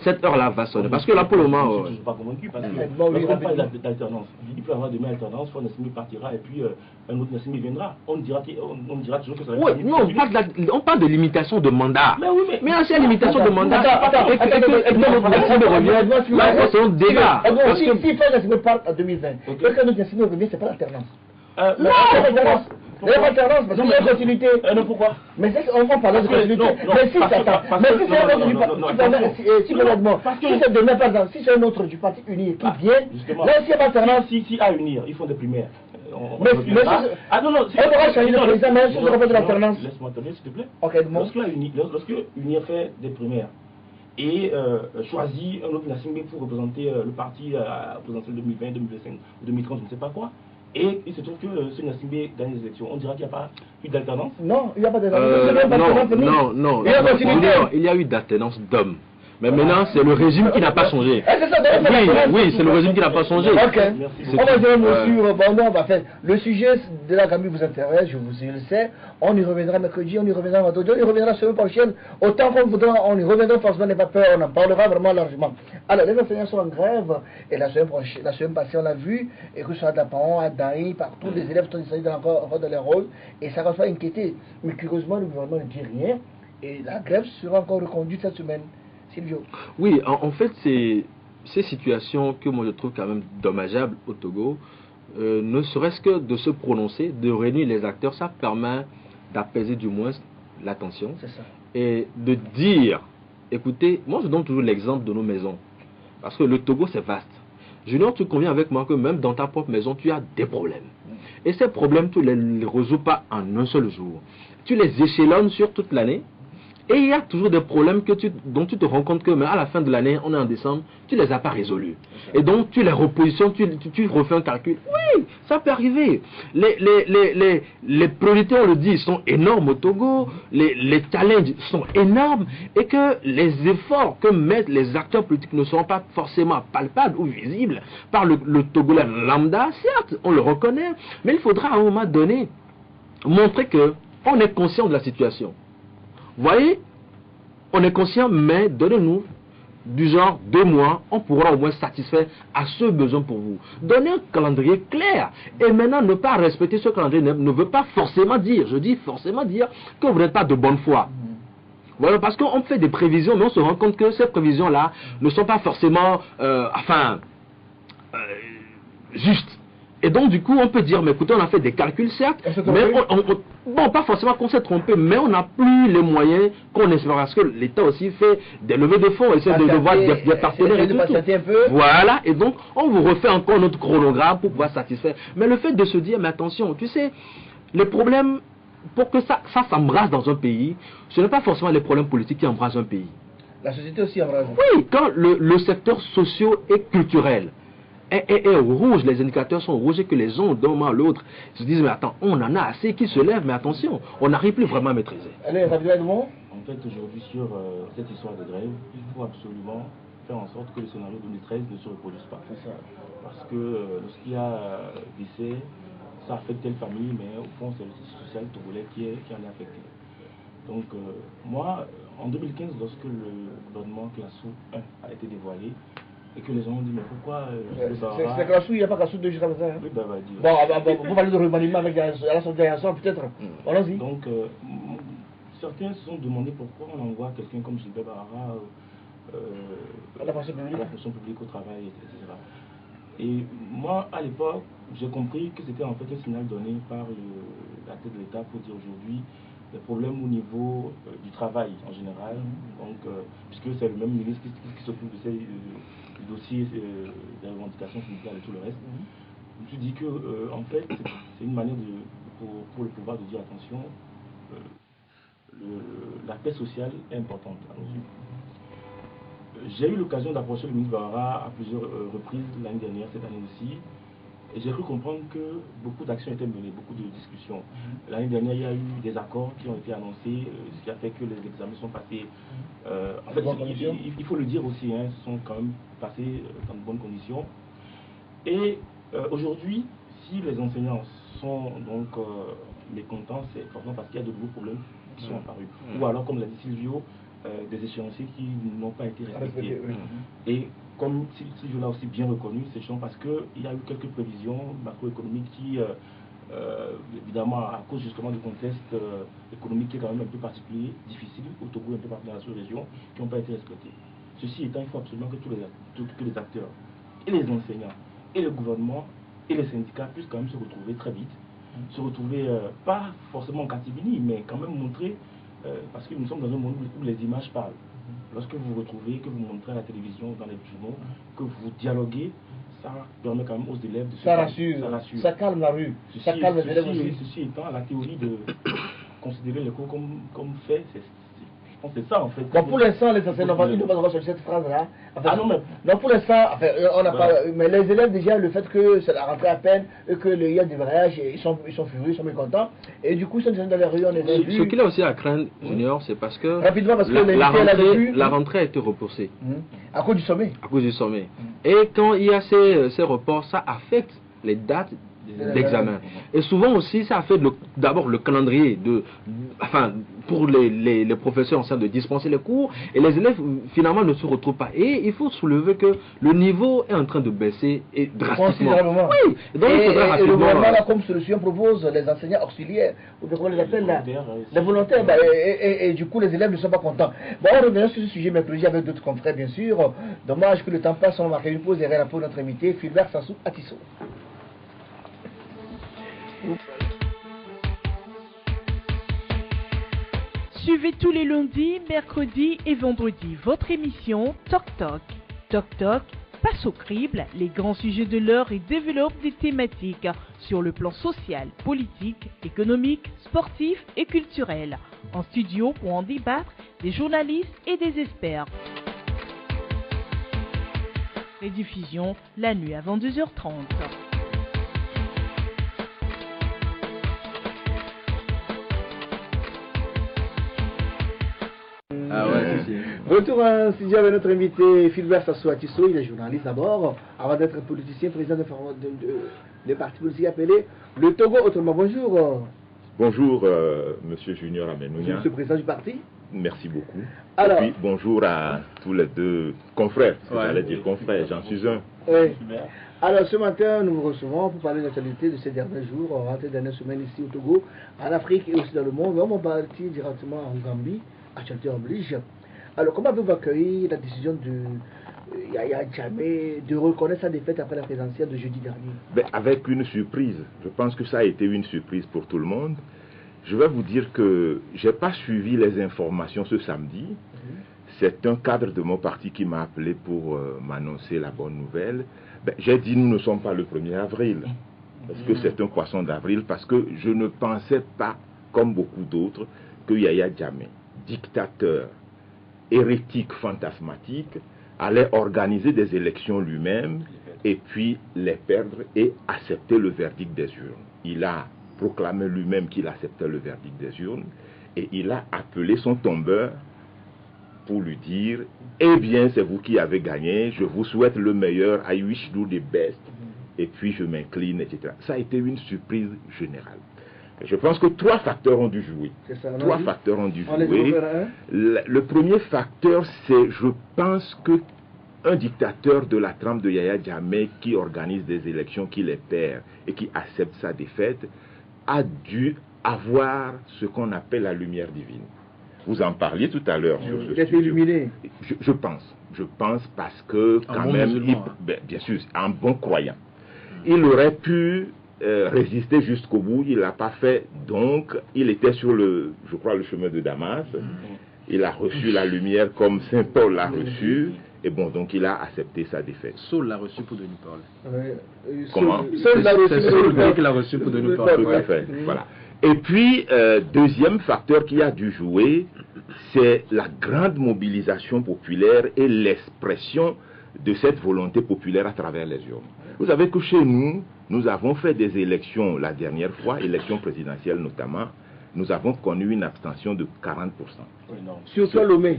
cette heure-là va sonner. Parce que là, pour le moment... Je ne suis pas convaincu, parce que lorsqu'on parle d'alternance, il peut y avoir demain alternance, Fonds Nassimé partira, et puis un autre Nassimé viendra. On dira toujours que ça va être... Oui, non, on parle de limitation de mandat. Mais oui, mais si la limitation de mandat, et que Nassimé revient, là, c'est un débat. Si Fonds Nassimé part en 2020, parce que notre Nassimé revient, c'est pas l'alternance. Non, il n'y a pas d'alternance, parce qu'il y a une continuité. Non, pourquoi? Mais on va parler de continuité. Mais si ça t'a... Mais si c'est un autre du parti... Si c'est demain, par exemple, si c'est un autre du parti uni qui vient, là, s'il n'y a pas d'alternance... Si à unir, ils font des primaires. Mais ah non, on pourra changer le président, mais si on ne pas de l'alternance... Laisse-moi terminer, s'il te plaît. Lorsque Unir fait des primaires et choisit un autre Nassimé pour représenter le parti à présidentiel 2020, 2025, 2030, je ne sais pas quoi, Et il se trouve que ce Nassimbe gagne les élections. On dira qu'il n'y a pas eu d'alternance? Non, il n'y a pas d'alternance. Non. Il y a eu d'alternance d'hommes. Mais maintenant, c'est le régime qui n'a pas changé. Oui, c'est le régime qui n'a pas changé. Ok. On va dire un mot sur... Bon, non, on va faire... Le sujet de la Gambie vous intéresse, je le sais. On y reviendra mercredi, on y reviendra vendredi, on y reviendra la semaine prochaine. Autant qu'on voudra, on y reviendra forcément, n'ayez pas peur, on en parlera vraiment largement. Alors, les enseignants sont en grève. Et la semaine passée, on a vu, et que ce soit à Dapan, à Daï, partout, les élèves sont installés encore dans les rôles. Et ça va se faire inquiéter. Mais curieusement, le gouvernement ne dit rien. Et la grève sera encore reconduite cette semaine. Oui, en fait, ces situations que moi je trouve quand même dommageables au Togo, ne serait-ce que de se prononcer, de réunir les acteurs, ça permet d'apaiser du moins la tension et de dire, écoutez, moi je donne toujours l'exemple de nos maisons, parce que le Togo c'est vaste. Junior, tu conviens avec moi que même dans ta propre maison, tu as des problèmes. Et ces problèmes, tu ne les résous pas en un seul jour. Tu les échelonnes sur toute l'année. Et il y a toujours des problèmes dont tu te rends compte que, mais à la fin de l'année, on est en décembre, tu ne les as pas résolus. Et donc, tu les repositionnes, tu refais un calcul. Oui, ça peut arriver. Les priorités, on le dit, sont énormes au Togo. Les challenges sont énormes. Et que les efforts que mettent les acteurs politiques ne seront pas forcément palpables ou visibles par le Togolais lambda. Certes, on le reconnaît. Mais il faudra à un moment donné montrer qu'on est conscient de la situation. Vous voyez, on est conscient, mais donnez-nous du genre 2 mois, on pourra au moins satisfaire à ce besoin pour vous. Donnez un calendrier clair. Et maintenant, ne pas respecter ce calendrier ne veut pas forcément dire, je dis forcément dire, que vous n'êtes pas de bonne foi. Voilà, parce qu'on fait des prévisions, mais on se rend compte que ces prévisions-là ne sont pas forcément, justes. Et donc, du coup, on peut dire, mais écoutez, on a fait des calculs, certes, mais bon, pas forcément qu'on s'est trompé, mais on n'a plus les moyens qu'on espère, parce que l'État aussi fait des levées de fonds, essaie de voir des partenaires et tout. Voilà, et donc, on vous refait encore notre chronogramme pour pouvoir satisfaire. Mais le fait de se dire, mais attention, tu sais, les problèmes, pour que ça s'embrasse dans un pays, ce n'est pas forcément les problèmes politiques qui embrassent un pays. La société aussi embrasse. Oui, quand le secteur socio et culturel est rouge, les indicateurs sont rouges et que les gens d'un moment à l'autre se disent mais attends, on en a assez qui se lèvent, mais attention, on n'arrive plus vraiment à maîtriser. Allez, rapidement. En fait, aujourd'hui, sur cette histoire de grève, il faut absolument faire en sorte que le scénario 2013 ne se reproduise pas. Parce que lorsqu'il y a décès, ça affecte telle famille, mais au fond, c'est le système social togolais qui en est affecté. Donc, moi, en 2015, lorsque le gouvernement Classou 1 a été dévoilé, et que les gens ont dit, mais pourquoi c'est Classou, il n'y a pas Classou de jusqu'à maintenant. Oui, bah, dire. Bon, vous parlez de remaniement avec la soldation, peut-être. Allons-y. Donc, certains se sont demandé pourquoi on envoie quelqu'un comme Gilbert Bahara à la fonction publique au travail, etc. Et moi, à l'époque, j'ai compris que c'était en fait un signal donné par la tête de l'État pour dire aujourd'hui les problèmes au niveau du travail en général, donc, puisque c'est le même ministre qui s'occupe de ces dossiers, des revendications syndicales et tout le reste. Je me suis dit que, en fait, c'est une manière pour le pouvoir de dire attention, la paix sociale est importante à nos yeux. J'ai eu l'occasion d'approcher le ministre Bahara à plusieurs reprises l'année dernière, cette année aussi, et j'ai cru comprendre que beaucoup d'actions étaient menées, beaucoup de discussions. L'année dernière, il y a eu des accords qui ont été annoncés, ce qui a fait que les examens sont passés. En fait, il faut le dire aussi, hein, sont quand même passés dans de bonnes conditions. Et aujourd'hui, si les enseignants sont donc mécontents, c'est forcément parce qu'il y a de nouveaux problèmes qui sont apparus. Ou alors, comme l'a dit Silvio, des échéanciers qui n'ont pas été respectés. Et comme Silvio l'a aussi bien reconnu, c'est chiant parce qu'il y a eu quelques prévisions macroéconomiques qui, évidemment, à cause justement du contexte économique qui est quand même un peu particulier, difficile, au Togo, un peu partout dans la sous-région, qui n'ont pas été respectés. Ceci étant, il faut absolument que tous les acteurs, et les enseignants, et le gouvernement, et les syndicats puissent quand même se retrouver très vite, se retrouver, pas forcément en catimini, mais quand même montrer, parce que nous sommes dans un monde où les images parlent. Lorsque vous vous retrouvez, que vous montrez à la télévision, dans les journaux, que vous dialoguez, ça permet quand même aux élèves de se rassure, ça calme la rue, ça calme les élèves aussi. Ceci étant, la théorie de considérer les cours comme fait, Je pense que c'est ça en fait. Bon, pour l'instant, les enseignants, ils ne vont pas sortir cette phrase-là. Enfin, Ah non, mais... non, pour l'instant, enfin, on n'a Voilà. pas. Mais les élèves, déjà, le fait que c'est la rentrée à peine, et qu'il y a des voyages, ils sont furieux, ils sont mécontents. Et du coup, ils sont dans les rues, on les a vus. Ce qu'il a aussi à craindre, Junior, c'est parce que, Rapidement, parce que la rentrée a été repoussée. À cause du sommet. À cause du sommet. Et quand il y a ces reports, ça affecte les dates d'examen. Et souvent aussi, ça affecte d'abord le calendrier pour les professeurs en train de dispenser les cours, et les élèves finalement ne se retrouvent pas. Et il faut soulever que le niveau est en train de baisser et drastiquement. Considérablement. Oui. Donc il faudra et le rapidement... gouvernement, là, comme solution, propose les enseignants auxiliaires, ou comment on les appelle là, les volontaires, et du coup les élèves ne sont pas contents. Bon, on revient sur ce sujet mercredi avec d'autres confrères, bien sûr. Dommage que le temps passe, on va marquer une pause et rien pour notre invité, Philbert Sassou Atisso. Suivez tous les lundis, mercredis et vendredis votre émission Toc Toc. Toc Toc passe au crible les grands sujets de l'heure et développe des thématiques sur le plan social, politique, économique, sportif et culturel. En studio pour en débattre des journalistes et des experts. Rediffusion la nuit avant 2h30. Retour en studio avec notre invité Philbert Sassou Atisso, il est journaliste d'abord, avant d'être politicien, président de parti politique appelé le Togo Autrement. Bonjour. Bonjour, Monsieur Junior Amenounia. Monsieur le président du parti. Merci beaucoup. Alors, et puis, bonjour à tous les deux confrères. J'allais dire confrères, j'en suis un. Oui. Alors, ce matin, nous vous recevons pour parler de l'actualité de ces derniers jours, ces dernières semaines ici au Togo, en Afrique et aussi dans le monde. Mais on va partir directement en Gambie, actualité oblige. Alors, comment avez-vous accueilli la décision de Yaya Jammeh de reconnaître sa défaite après la présidentielle de jeudi dernier? Avec une surprise. Je pense que ça a été une surprise pour tout le monde. Je vais vous dire que je n'ai pas suivi les informations ce samedi. C'est un cadre de mon parti qui m'a appelé pour m'annoncer la bonne nouvelle. J'ai dit nous ne sommes pas le 1er avril. Parce que c'est un poisson d'avril. Parce que je ne pensais pas, comme beaucoup d'autres, que Yaya Jammeh, dictateur, hérétique, fantasmatique, allait organiser des élections lui-même et puis les perdre et accepter le verdict des urnes. Il a proclamé lui-même qu'il acceptait le verdict des urnes et il a appelé son tombeur pour lui dire « Eh bien, c'est vous qui avez gagné, je vous souhaite le meilleur, I wish you the best, et puis je m'incline, etc. » Ça a été une surprise générale. Je pense que 3 facteurs ont dû jouer. Trois facteurs ont dû jouer. Le premier facteur, c'est, je pense que un dictateur de la trempe de Yaya Jammeh qui organise des élections, qui les perd et qui accepte sa défaite, a dû avoir ce qu'on appelle la lumière divine. Vous en parliez tout à l'heure sur ce sujet. Illuminé. Je pense parce que quand même, bien sûr, un bon croyant. Il aurait pu résister jusqu'au bout, il l'a pas fait, donc il était sur le chemin de Damas, il a reçu la lumière comme Saint Paul l'a reçu, et bon, donc il a accepté sa défaite. Saul l'a reçu pour Denis Paul. Comment? C'est Saul qui l'a reçu pour Denis Paul. Tout à fait, voilà. Et puis, deuxième facteur qui a dû jouer, c'est la grande mobilisation populaire et l'expression de cette volonté populaire à travers les urnes. Vous savez que chez nous, nous avons fait des élections la dernière fois, élections présidentielles notamment, nous avons connu une abstention de 40%. Surtout à Lomé.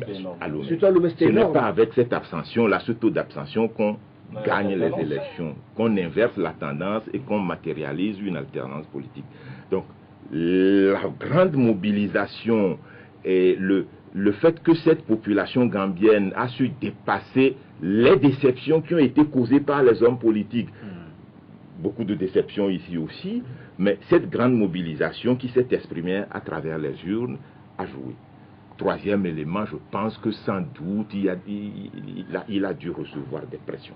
Ce n'est pas avec cette abstention-là, ce taux d'abstention qu'on gagne les élections, qu'on inverse la tendance et qu'on matérialise une alternance politique. Donc, la grande mobilisation et le fait que cette population gambienne a su dépasser les déceptions qui ont été causées par les hommes politiques. Beaucoup de déceptions ici aussi, mais cette grande mobilisation qui s'est exprimée à travers les urnes a joué. Troisième élément, je pense que sans doute il a dû recevoir des pressions.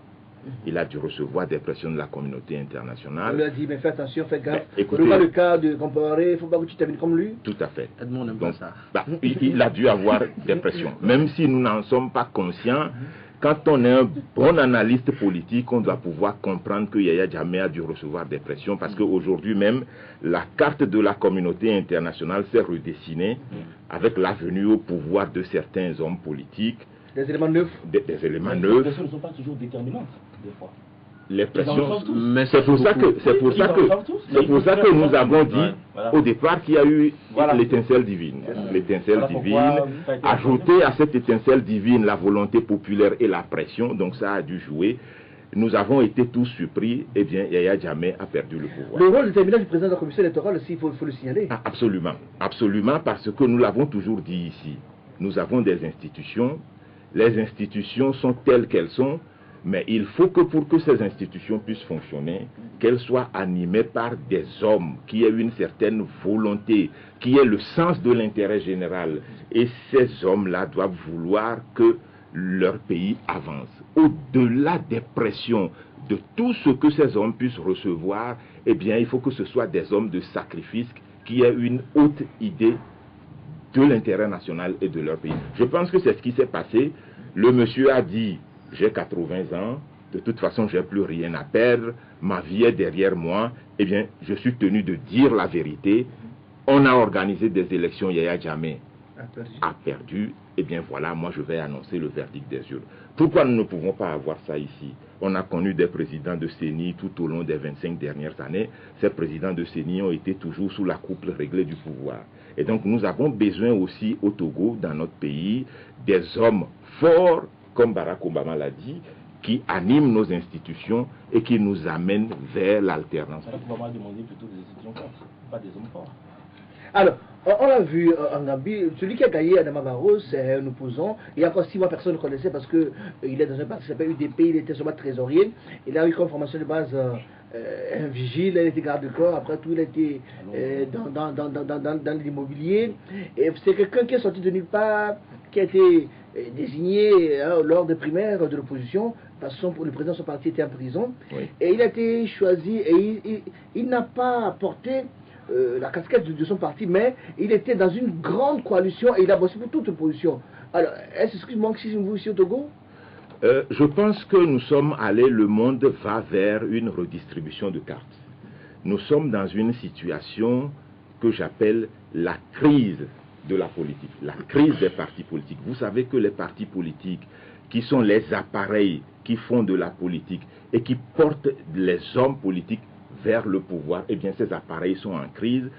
Il a dû recevoir des pressions de la communauté internationale. On lui a dit, mais fais attention, fais gaffe. Écoutez, pas le cas de comparer, il ne faut pas que tu termines comme lui. Tout à fait. Edmond n'aime pas ça. Il a dû avoir des pressions. Même si nous n'en sommes pas conscients, quand on est un bon analyste politique, on doit pouvoir comprendre que Yaya Jammeh a dû recevoir des pressions parce qu'aujourd'hui même, la carte de la communauté internationale s'est redessinée avec la venue au pouvoir de certains hommes politiques. Des éléments neufs. Des éléments Les neufs. pressions ne sont pas toujours déterminantes, des fois. Les pressions. Mais C'est pour ça que nous avons dit voilà. au départ qu'il y a eu Voilà. l'étincelle divine. L'étincelle Voilà divine, pourquoi ça a été ajouter à cette étincelle divine la volonté populaire et la pression, donc ça a dû jouer. Nous avons été tous surpris, et bien Yaya Jammeh a perdu le pouvoir. Le rôle déterminant du président de la commission électorale aussi, il faut le signaler. Ah, absolument, absolument, parce que nous l'avons toujours dit ici. Nous avons des institutions, les institutions sont telles qu'elles sont, mais il faut que pour que ces institutions puissent fonctionner, qu'elles soient animées par des hommes qui aient une certaine volonté, qui aient le sens de l'intérêt général. Et ces hommes-là doivent vouloir que leur pays avance. Au-delà des pressions, de tout ce que ces hommes puissent recevoir, eh bien, il faut que ce soit des hommes de sacrifice qui aient une haute idée de l'intérêt national et de leur pays. Je pense que c'est ce qui s'est passé. Le monsieur a dit: j'ai 80 ans, de toute façon, j'ai plus rien à perdre, ma vie est derrière moi. Eh bien, je suis tenu de dire la vérité. On a organisé des élections, Yaya Jammeh a perdu. Eh bien, voilà, moi, je vais annoncer le verdict des urnes. Pourquoi nous ne pouvons pas avoir ça ici? On a connu des présidents de CENI tout au long des 25 dernières années. Ces présidents de CENI ont été toujours sous la couple réglée du pouvoir. Et donc, nous avons besoin aussi au Togo, dans notre pays, des hommes forts, comme Barack Obama l'a dit, qui animent nos institutions et qui nous amènent vers l'alternance. Barack Obama a demandé plutôt des institutions fortes, pas des hommes forts. Alors, on l'a vu en Gambie, celui qui a gagné Adama Barrow, c'est un opposant. Il y a encore 6 mois, personne ne le connaissait parce qu'il est dans un parti qui s'appelle UDP, il était seulement trésorier. Il a eu comme formation de base un vigile, il était garde de corps, après tout il était dans l'immobilier. Et c'est quelqu'un qui est sorti de nulle part, qui a été désigné lors des primaires de l'opposition, parce que le président de son parti était en prison. Oui. Et il a été choisi et il n'a pas porté la casquette de son parti, mais il était dans une grande coalition et il a bossé pour toute l'opposition. Alors, est-ce que manque si vous ici au Togo? Je pense que nous sommes allés, le monde va vers une redistribution de cartes. Nous sommes dans une situation que j'appelle la crise de la politique, la crise des partis politiques. Vous savez que les partis politiques, qui sont les appareils qui font de la politique et qui portent les hommes politiques vers le pouvoir, eh bien ces appareils sont en crise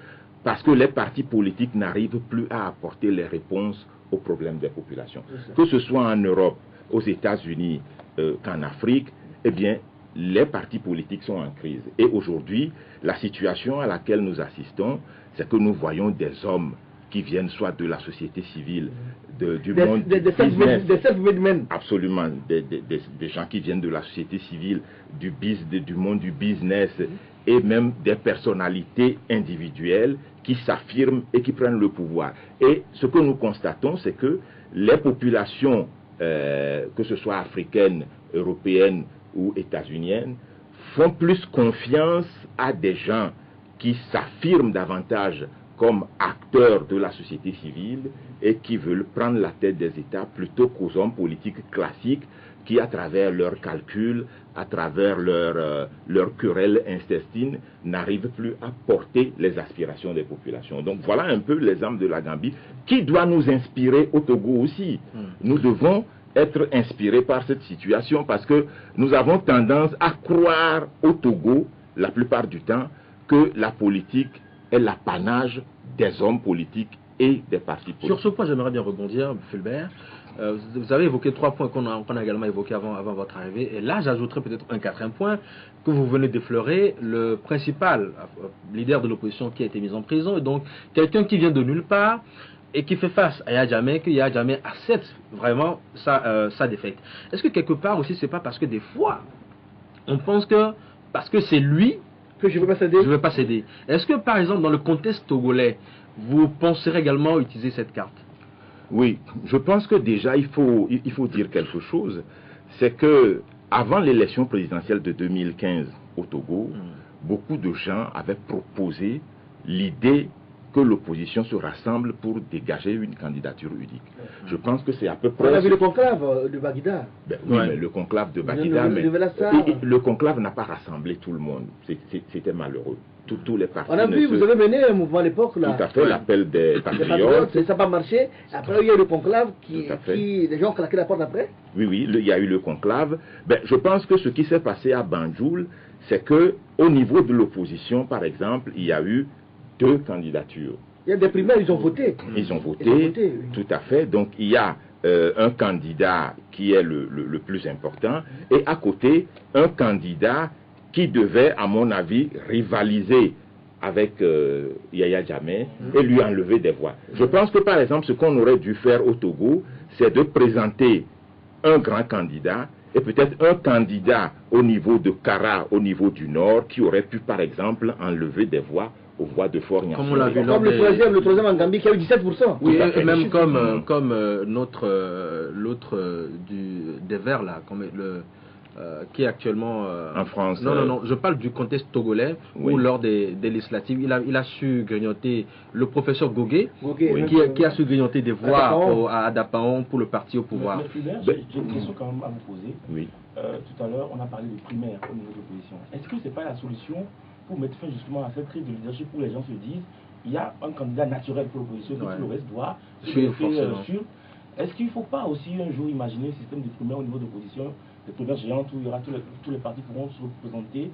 parce que les partis politiques n'arrivent plus à apporter les réponses aux problèmes des populations. Que ce soit en Europe, aux États-Unis qu'en Afrique, eh bien les partis politiques sont en crise. Et aujourd'hui, la situation à laquelle nous assistons, c'est que nous voyons des hommes qui viennent soit de la société civile, du monde du business, absolument, des gens qui viennent de la société civile, du monde du business, et même des personnalités individuelles qui s'affirment et qui prennent le pouvoir. Et ce que nous constatons, c'est que les populations, que ce soit africaines, européennes ou états-uniennes, font plus confiance à des gens qui s'affirment davantage comme acteurs de la société civile et qui veulent prendre la tête des États plutôt qu'aux hommes politiques classiques qui, à travers leurs calculs, à travers leurs querelles intestines, n'arrivent plus à porter les aspirations des populations. Donc voilà un peu l'exemple de la Gambie qui doit nous inspirer au Togo aussi. Nous devons être inspirés par cette situation parce que nous avons tendance à croire au Togo, la plupart du temps, que la politique est l'apanage des hommes politiques et des partis politiques. Sur ce point, j'aimerais bien rebondir, Fulbert. Vous avez évoqué 3 points qu'on a également évoqués avant votre arrivée. Et là, j'ajouterais peut-être un 4e point que vous venez d'effleurer. Le principal leader de l'opposition qui a été mis en prison, et donc quelqu'un qui vient de nulle part et qui fait face à Yaya Jammeh, que Yaya Jammeh accepte vraiment sa défaite. Est-ce que quelque part aussi, c'est pas parce que des fois, on pense que parce que c'est lui que je ne veux pas céder. Je ne veux pas céder. Est-ce que, par exemple, dans le contexte togolais, vous penserez également utiliser cette carte? Oui, je pense que déjà, il faut dire quelque chose. C'est que avant l'élection présidentielle de 2015 au Togo, beaucoup de gens avaient proposé l'idée que l'opposition se rassemble pour dégager une candidature unique. Je pense que c'est à peu près... On a vu le conclave de Baguida. Ben, oui, mais le conclave de Baguida, le conclave n'a pas rassemblé tout le monde. C'était malheureux. Tous les partis... On a vu, vous avez mené un mouvement à l'époque, là. Tout à fait, l'appel des patriotes. Ça n'a pas marché. Après, il y a eu le conclave qui les gens ont claqué la porte après. Oui, il y a eu le conclave. Ben, je pense que ce qui s'est passé à Banjul, c'est que au niveau de l'opposition, par exemple, il y a eu 2 candidatures. Il y a des primaires, ils ont voté. Ils ont voté, oui. Tout à fait. Donc il y a un candidat qui est le plus important, et à côté, un candidat qui devait, à mon avis, rivaliser avec Yaya Jammeh et lui enlever des voix. Je pense que, par exemple, ce qu'on aurait dû faire au Togo, c'est de présenter un grand candidat et peut-être un candidat au niveau de Kara, au niveau du Nord, qui aurait pu, par exemple, enlever des voix aux voix de Fort Niassou. Comme le troisième en Gambie qui a eu 17%. Oui, et même comme l'autre des Verts, là, comme qui est actuellement... en France. Non, je parle du contexte togolais, où lors des législatives, il a su grignoter le professeur Gogué, qui a su grignoter des voix à Dapaon pour le parti au pouvoir. J'ai une question quand même à vous poser. Oui. Tout à l'heure, on a parlé de primaire au niveau de l'opposition. Est-ce que ce n'est pas la solution pour mettre fin justement à cette crise de leadership où les gens se disent il y a un candidat naturel pour l'opposition, donc tout le reste doit suivre. Est-ce qu'il ne faut pas aussi un jour imaginer un système de primaire au niveau de l'opposition, des primaires géantes où il y aura tous les partis pourront se représenter?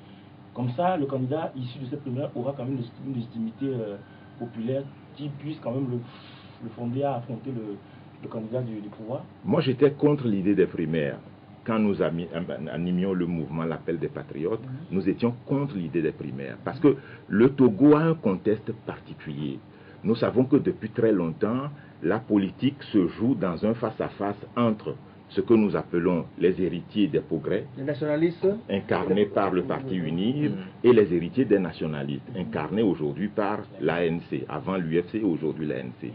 Comme ça, le candidat issu de cette primaire aura quand même une légitimité populaire qui puisse quand même le fonder à affronter le candidat du pouvoir. Moi, j'étais contre l'idée des primaires. Quand nous animions le mouvement L'Appel des Patriotes, nous étions contre l'idée des primaires. Parce que le Togo a un contexte particulier. Nous savons que depuis très longtemps, la politique se joue dans un face-à-face entre ce que nous appelons les héritiers des progrès, les nationalistes, incarnés par le Parti UNIR, et les héritiers des nationalistes, incarnés aujourd'hui par l'ANC, avant l'UFC, aujourd'hui l'ANC.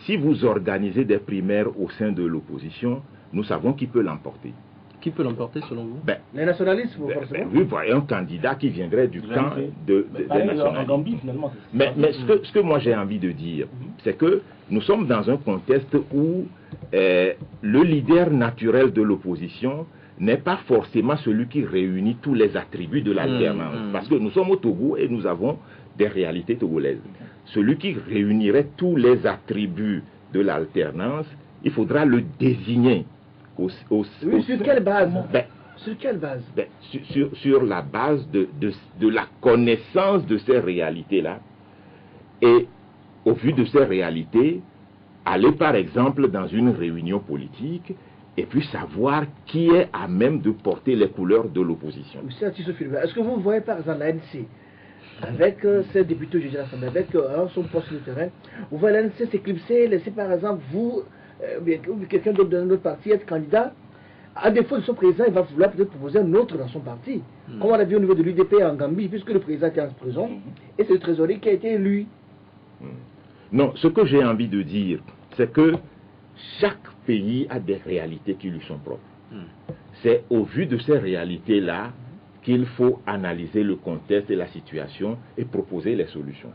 Si vous organisez des primaires au sein de l'opposition, nous savons qui peut l'emporter. Qui peut l'emporter selon vous? Les nationalistes, forcément. Oui, voilà, un candidat qui viendrait du camp des nationalistes. Gambie, finalement, mais ce que moi j'ai envie de dire, c'est que nous sommes dans un contexte où le leader naturel de l'opposition n'est pas forcément celui qui réunit tous les attributs de l'alternance. Parce que nous sommes au Togo et nous avons des réalités togolaises. Celui qui réunirait tous les attributs de l'alternance, il faudra le désigner. Sur quelle base? Sur quelle base? Sur la base de la connaissance de ces réalités-là. Et au vu de ces réalités, aller par exemple dans une réunion politique et puis savoir qui est à même de porter les couleurs de l'opposition. Est-ce que vous voyez par exemple l'ANC avec ses députés de l'Assemblée, avec son poste de terrain, vous voyez l'ANC s'éclipser, laisser par exemple vous quelqu'un d'autre de notre parti être candidat, à défaut de son président, il va vouloir peut-être proposer un autre dans son parti. Comme on l'a vu au niveau de l'UDP en Gambie, puisque le président était en prison, et c'est le trésorier qui a été élu. Non, ce que j'ai envie de dire, c'est que chaque pays a des réalités qui lui sont propres. C'est au vu de ces réalités-là qu'il faut analyser le contexte et la situation et proposer les solutions.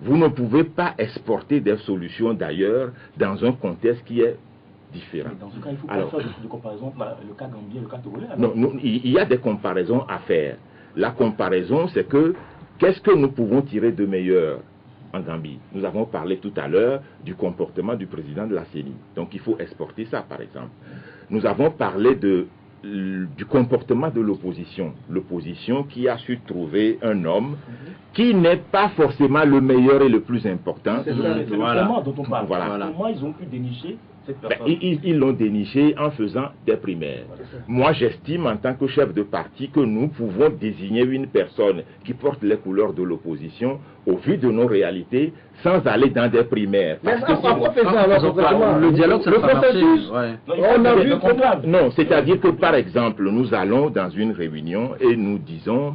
Vous ne pouvez pas exporter des solutions d'ailleurs dans un contexte qui est différent. Dans ce cas, il faut pas faire de comparaison, le cas gambien, le cas togolais. Non, il y a des comparaisons à faire. La comparaison, c'est que qu'est-ce que nous pouvons tirer de meilleur en Gambie? Nous avons parlé tout à l'heure du comportement du président de la CENI. Donc il faut exporter ça, par exemple. Nous avons parlé du comportement de l'opposition. L'opposition qui a su trouver un homme qui n'est pas forcément le meilleur et le plus important. C'est le format dont on parle. Comment ils ont pu dénicher cette personne? Ils l'ont déniché en faisant des primaires. Moi, j'estime en tant que chef de parti que nous pouvons désigner une personne qui porte les couleurs de l'opposition au vu de nos réalités sans aller dans des primaires. Mais pourquoi faire ça alors? Le dialogue, ça va marcher. Non, c'est-à-dire que par exemple, nous allons dans une réunion et nous disons,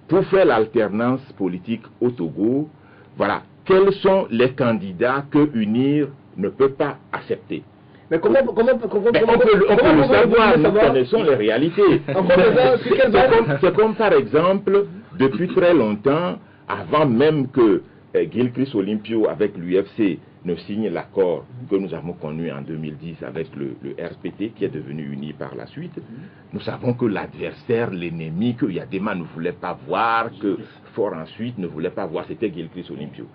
pour faire l'alternance politique au Togo, voilà, quels sont les candidats que UNIR ne peut pas accepter. Mais comment on peut le savoir, nous connaissons les réalités. C'est comme par exemple, depuis très longtemps, avant même que Gilchrist Olympio avec l'UFC ne signe l'accord que nous avons connu en 2010 avec le RPT qui est devenu uni par la suite, nous savons que l'adversaire, l'ennemi que Yadema ne voulait pas voir, que Faure ensuite ne voulait pas voir, c'était Gilchrist Olympio.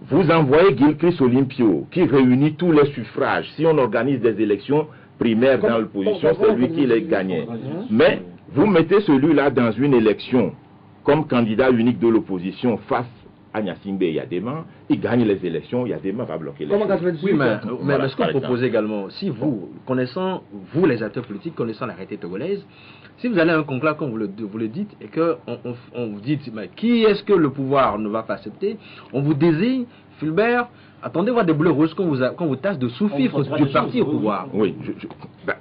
Vous envoyez Gilchrist Olympio qui réunit tous les suffrages. Si on organise des élections primaires dans l'opposition, c'est lui qui les gagnait. Mais vous mettez celui-là dans une élection comme candidat unique de l'opposition face à Gnassingbé et Yadema, il gagne les élections, Yadema va bloquer les élections. Oui, mais ce qu'on propose également, si vous, connaissant, vous les acteurs politiques, connaissant la réalité togolaise, si vous allez à un conclave, comme vous le dites, et qu'on vous dit, mais qui est-ce que le pouvoir ne va pas accepter, on vous désigne, Fulbert, attendez voir des bleus roses qu'on vous tasse de sous-fifre du parti au pouvoir. Oui,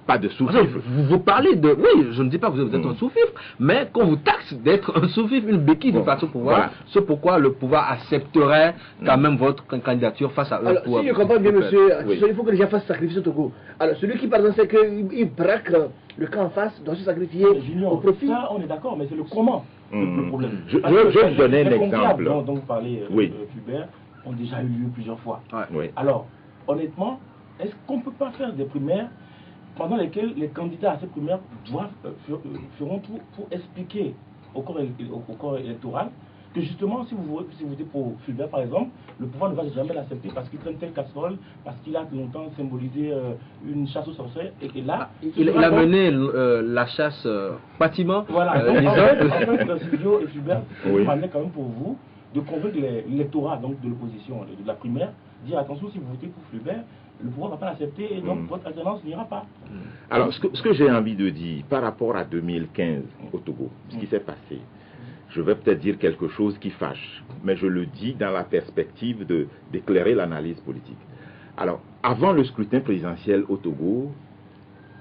pas de sous-fifre. Vous parlez de... Oui, je ne dis pas que vous êtes un sous-fifre, mais qu'on vous taxe d'être un sous-fifre, une béquille du parti au pouvoir, voilà. C'est pourquoi le pouvoir accepterait quand même votre candidature face à eux. Alors, si je comprends bien, monsieur, il faut que les gens fassent sacrifice au Togo. Alors, celui qui par exemple, c'est qu'il braque le camp en face, doit se sacrifier au profit. Ça, on est d'accord, mais c'est le comment, le problème. Je vais donner un exemple. Dont vous parlez, Fulbert, ont déjà eu lieu plusieurs fois. Oui. Alors, honnêtement, est-ce qu'on ne peut pas faire des primaires pendant lesquelles les candidats à ces primaires feront tout pour expliquer au corps électoral que justement, si vous votez pour Fulbert par exemple, le pouvoir ne va jamais l'accepter parce qu'il traîne telle casserole, parce qu'il a longtemps symbolisé une chasse aux sorcières, et là... Il a mené la chasse bâtiment. Voilà, donc Silvio et Fulbert, il fallait quand même pour vous de convaincre l'électorat donc de l'opposition, de la primaire, dire attention, si vous votez pour Fulbert, le pouvoir ne va pas l'accepter et donc votre alternance n'ira pas. Alors, ce que j'ai envie de dire par rapport à 2015 au Togo, ce qui s'est passé, je vais peut-être dire quelque chose qui fâche, mais je le dis dans la perspective d'éclairer l'analyse politique. Alors, avant le scrutin présidentiel au Togo,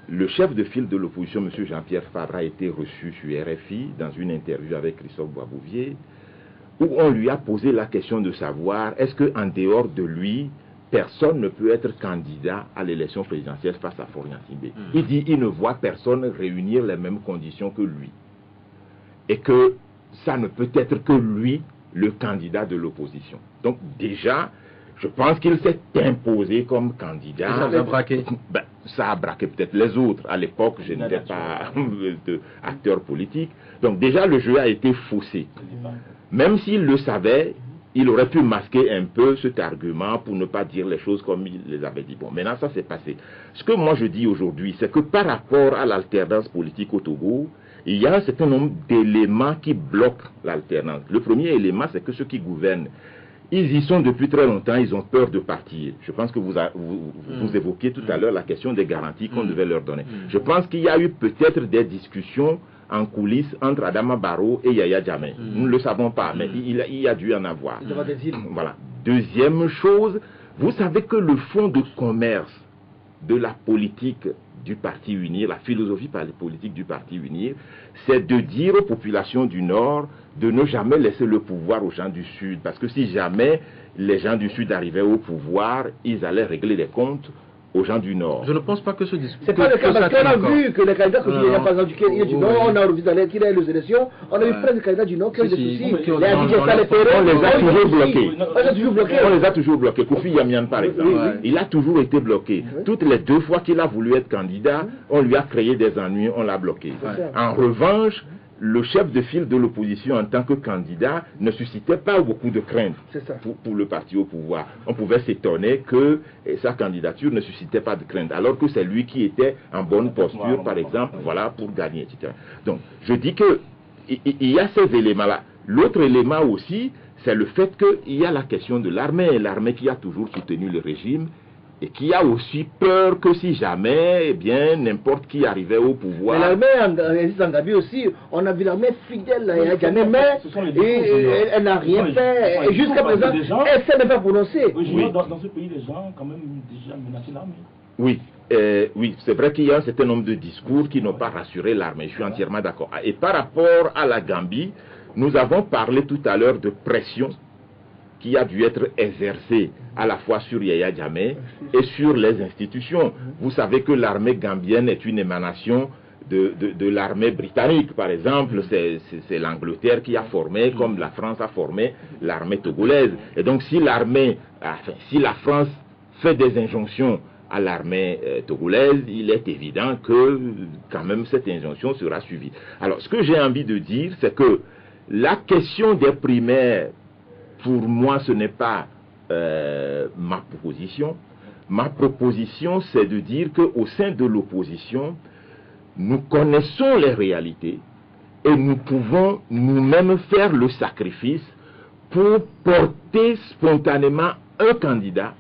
le chef de file de l'opposition, M. Jean-Pierre Fabre, a été reçu sur RFI dans une interview avec Christophe Boisbouvier, où on lui a posé la question de savoir est-ce qu'en dehors de lui, personne ne peut être candidat à l'élection présidentielle face à Faure Gnassingbé. Il dit qu'il ne voit personne réunir les mêmes conditions que lui. Et que ça ne peut être que lui, le candidat de l'opposition. Donc déjà, je pense qu'il s'est imposé comme candidat. Ça a braqué. Ça a braqué peut-être les autres. À l'époque, je n'étais pas acteur politique. Donc déjà, le jeu a été faussé. Même s'il le savait, il aurait pu masquer un peu cet argument pour ne pas dire les choses comme il les avait dit. Bon, maintenant ça s'est passé. Ce que moi je dis aujourd'hui, c'est que par rapport à l'alternance politique au Togo, il y a un certain nombre d'éléments qui bloquent l'alternance. Le premier élément, c'est que ceux qui gouvernent, ils y sont depuis très longtemps, ils ont peur de partir. Je pense que vous évoquiez tout à l'heure la question des garanties qu'on devait leur donner. Je pense qu'il y a eu peut-être des discussions en coulisses entre Adama Barrow et Yaya Jammeh. Nous ne le savons pas, mais il y a dû en avoir. Voilà. Deuxième chose, vous savez que le fonds de commerce de la politique du Parti Unir, la philosophie politique du Parti Unir, c'est de dire aux populations du Nord de ne jamais laisser le pouvoir aux gens du Sud. Parce que si jamais les gens du Sud arrivaient au pouvoir, ils allaient régler les comptes aux gens du Nord. Je ne pense pas que ce discours... C'est pas le cas, parce qu'on a vu que les candidats, comme il y a par exemple du Nord, on a envie d'aller tirer les élections, on a vu plein de candidats du Nord qui ont des soucis. On les a toujours bloqués. On les a toujours bloqués. Kofi Yamian, par exemple, il a toujours été bloqué. Toutes les 2 fois qu'il a voulu être candidat, on lui a créé des ennuis, on l'a bloqué. En revanche, le chef de file de l'opposition en tant que candidat ne suscitait pas beaucoup de crainte pour le parti au pouvoir. On pouvait s'étonner que sa candidature ne suscitait pas de crainte, alors que c'est lui qui était en bonne posture, par exemple, voilà, pour gagner, etc. Donc, je dis que il y a ces éléments-là. L'autre élément aussi, c'est le fait qu'il y a la question de l'armée, l'armée qui a toujours soutenu le régime, et qui a aussi peur que si jamais, eh bien, n'importe qui arrivait au pouvoir... Mais l'armée existe en Gambie aussi. On a vu l'armée fidèle, elle n'a jamais elle n'a rien fait. Et jusqu'à présent, elle ne s'est même pas prononcée. Dans ce pays, les gens, quand même, déjà menacé l'armée. Oui. Oui, c'est vrai qu'il y a un certain nombre de discours qui n'ont pas rassuré l'armée. Je suis entièrement d'accord. Et par rapport à la Gambie, nous avons parlé tout à l'heure de pression qui a dû être exercée à la fois sur Yaya Jammeh et sur les institutions. Vous savez que l'armée gambienne est une émanation de l'armée britannique, par exemple. C'est l'Angleterre qui a formé, comme la France a formé l'armée togolaise. Et donc si la France fait des injonctions à l'armée togolaise, il est évident que quand même cette injonction sera suivie. Alors ce que j'ai envie de dire, c'est que la question des primaires, pour moi, ce n'est pas ma proposition. Ma proposition, c'est de dire qu'au sein de l'opposition, nous connaissons les réalités et nous pouvons nous-mêmes faire le sacrifice pour porter spontanément un candidat.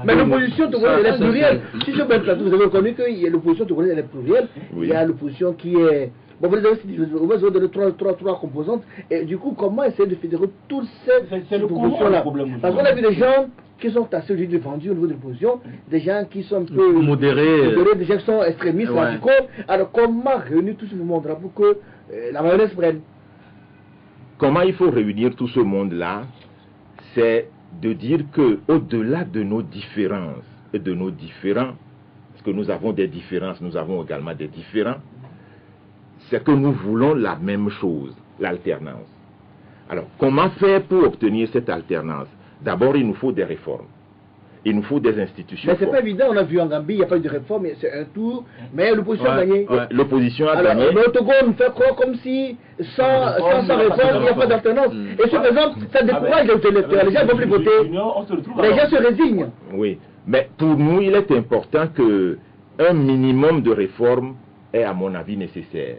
Mais l'opposition togolaise, elle est plurielle. Si je me plateau, vous avez reconnu que l'opposition togolaise, elle est plurielle. Oui. Il y a l'opposition qui est... Bon, vous avez donné trois composantes. Et du coup, comment essayer de fédérer toutes ces oppositions-là? Parce qu'on a vu des gens qui sont assez défendus au niveau de l'opposition, des gens qui sont un peu modérés, des gens qui sont extrémistes, radicaux. Alors, comment réunir tout ce monde-là pour que la mayonnaise prenne? Comment il faut réunir tout ce monde-là? C'est de dire que au-delà de nos différences et de nos différends, parce que nous avons des différences, nous avons également des différends, c'est que nous voulons la même chose, l'alternance. Alors, comment faire pour obtenir cette alternance? D'abord, il nous faut des réformes. Il nous faut des institutions. Mais c'est pas évident, on a vu en Gambie, il n'y a pas eu de réforme, c'est un tour, mais l'opposition a gagné. L'opposition a gagné. Mais au Togo, on fait croire comme si sans réforme, il n'y a pas d'alternance. Et sur exemple, ça décourage les électeurs, les gens ne vont plus voter, les gens se résignent. Oui, mais pour nous, il est important qu'un minimum de réformes est, à mon avis, nécessaire.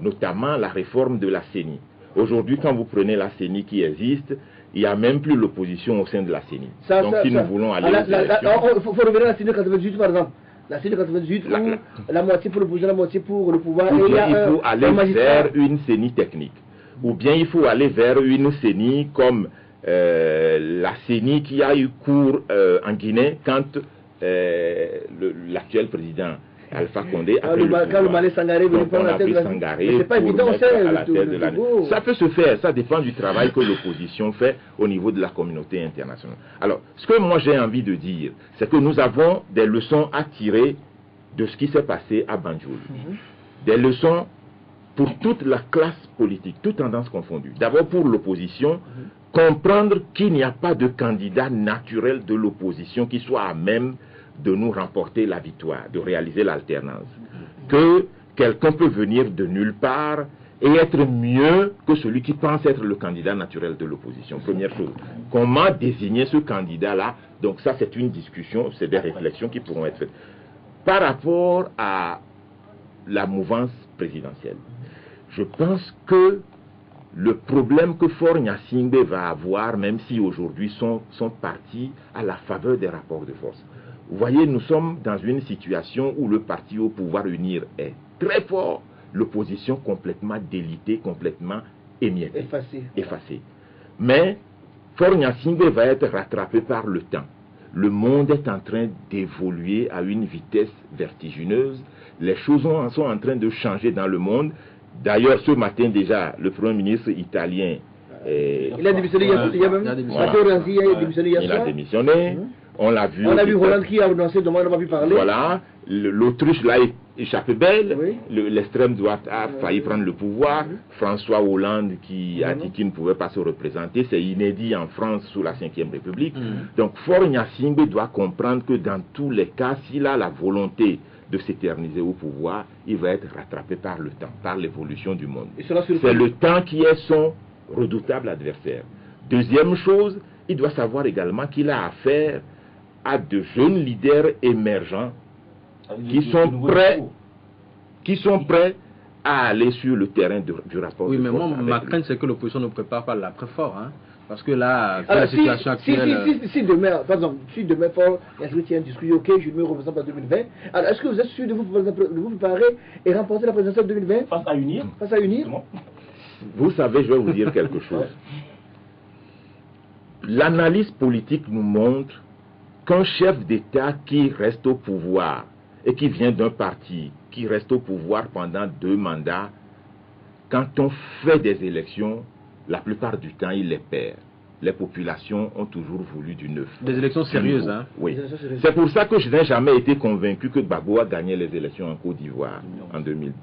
Notamment la réforme de la CENI. Aujourd'hui, quand vous prenez la CENI qui existe, il n'y a même plus l'opposition au sein de la CENI. Donc si nous voulons aller il faut revenir à la CENI 98 par exemple. La CENI 98 où la moitié pour l'opposition, la moitié pour le pouvoir. Ou bien il faut aller vers une CENI technique. Ou bien il faut aller vers une CENI comme la CENI qui a eu cours en Guinée quand l'actuel président Alpha Condé a c'est pas évident, ça peut se faire, ça dépend du travail que l'opposition fait au niveau de la communauté internationale. Alors, ce que moi j'ai envie de dire, c'est que nous avons des leçons à tirer de ce qui s'est passé à Banjul. Des leçons pour toute la classe politique, toutes tendances confondues. D'abord pour l'opposition, comprendre qu'il n'y a pas de candidat naturel de l'opposition qui soit à même de nous remporter la victoire, de réaliser l'alternance. Que quelqu'un peut venir de nulle part et être mieux que celui qui pense être le candidat naturel de l'opposition. Première chose. Comment désigner ce candidat-là? Donc ça, c'est une discussion, c'est des réflexions qui pourront être faites. Par rapport à la mouvance présidentielle, je pense que le problème que Faure Gnassingbé va avoir, même si aujourd'hui sont partis à la faveur des rapports de force. Vous voyez, nous sommes dans une situation où le parti au pouvoir unir est très fort, l'opposition complètement délitée, complètement émiettée, effacée. Mais Faure Gnassingbé va être rattrapé par le temps. Le monde est en train d'évoluer à une vitesse vertigineuse. Les choses sont en train de changer dans le monde. D'ailleurs, ce matin déjà, le Premier ministre italien... il a démissionné il a démissionné. On l'a vu. On a vu Hollande qui a annoncé demain, on n'a pas pu parler. Voilà. L'Autriche l'a échappé belle. Oui. L'extrême droite a failli prendre le pouvoir. François Hollande qui a dit qu'il ne pouvait pas se représenter. C'est inédit en France sous la Ve République. Donc Faure Gnassingbé doit comprendre que dans tous les cas, s'il a la volonté de s'éterniser au pouvoir, il va être rattrapé par le temps, par l'évolution du monde. C'est le temps qui est son redoutable adversaire. Deuxième chose, il doit savoir également qu'il a affaire à de jeunes leaders émergents qui sont prêts à aller sur le terrain du rapport. Oui, mais moi, ma crainte, c'est que l'opposition ne prépare pas l'après-fort. Parce que là, la situation actuelle... Si demain, par exemple, Faure Gnassingbé tient une discussion, ok, je me représente en 2020, alors est-ce que vous êtes sûr de vous préparer et remporter la présidentielle 2020 face à unir? Vous savez, je vais vous dire quelque chose. L'analyse politique nous montre qu'un chef d'État qui reste au pouvoir et qui vient d'un parti qui reste au pouvoir pendant 2 mandats, quand on fait des élections, la plupart du temps, il les perd. les populations ont toujours voulu du neuf. Des élections sérieuses, hein? Oui. C'est pour ça que je n'ai jamais été convaincu que Gbagbo a gagné les élections en Côte d'Ivoire en 2010.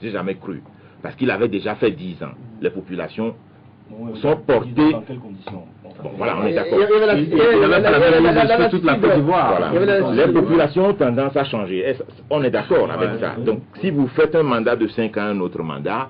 J'ai jamais cru. Parce qu'il avait déjà fait 10 ans. Les populations sont portées... Dans quelles conditions? Bon, voilà, on est d'accord. Il avait fait toute la Côte d'Ivoire. Voilà. Les populations ont tendance à changer. On est d'accord avec ça. Donc, si vous faites un mandat de 5 ans, un autre mandat,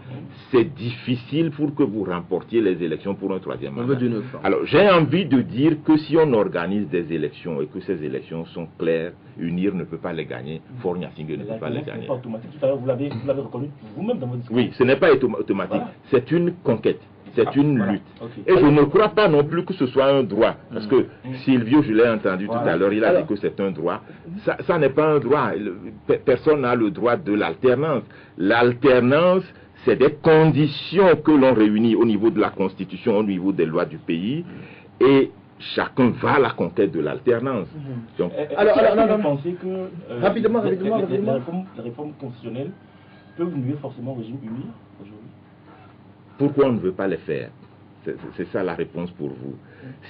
c'est difficile pour que vous remportiez les élections pour un troisième mandat. Alors, j'ai envie de dire que si on organise des élections et que ces élections sont claires, UNIR ne peut pas les gagner, Faure Gnassingbé ne peut pas les gagner. Ce n'est pas automatique. Tout à l'heure, vous l'avez reconnu vous-même dans votre discours. Oui, ce n'est pas automatique. Voilà. C'est une conquête. C'est une lutte. Okay. Et je ne crois pas non plus que ce soit un droit. Parce que Silvio, je l'ai entendu tout à l'heure, il a dit que c'est un droit. Ça n'est pas un droit. Personne n'a le droit de l'alternance. L'alternance, c'est des conditions que l'on réunit au niveau de la Constitution, au niveau des lois du pays. Et chacun va à la conquête de l'alternance. Donc, alors, vous pensez que rapidement. Les réformes constitutionnelles peuvent nuire forcément au régime uni aujourd'hui? Pourquoi on ne veut pas les faire? C'est ça la réponse pour vous.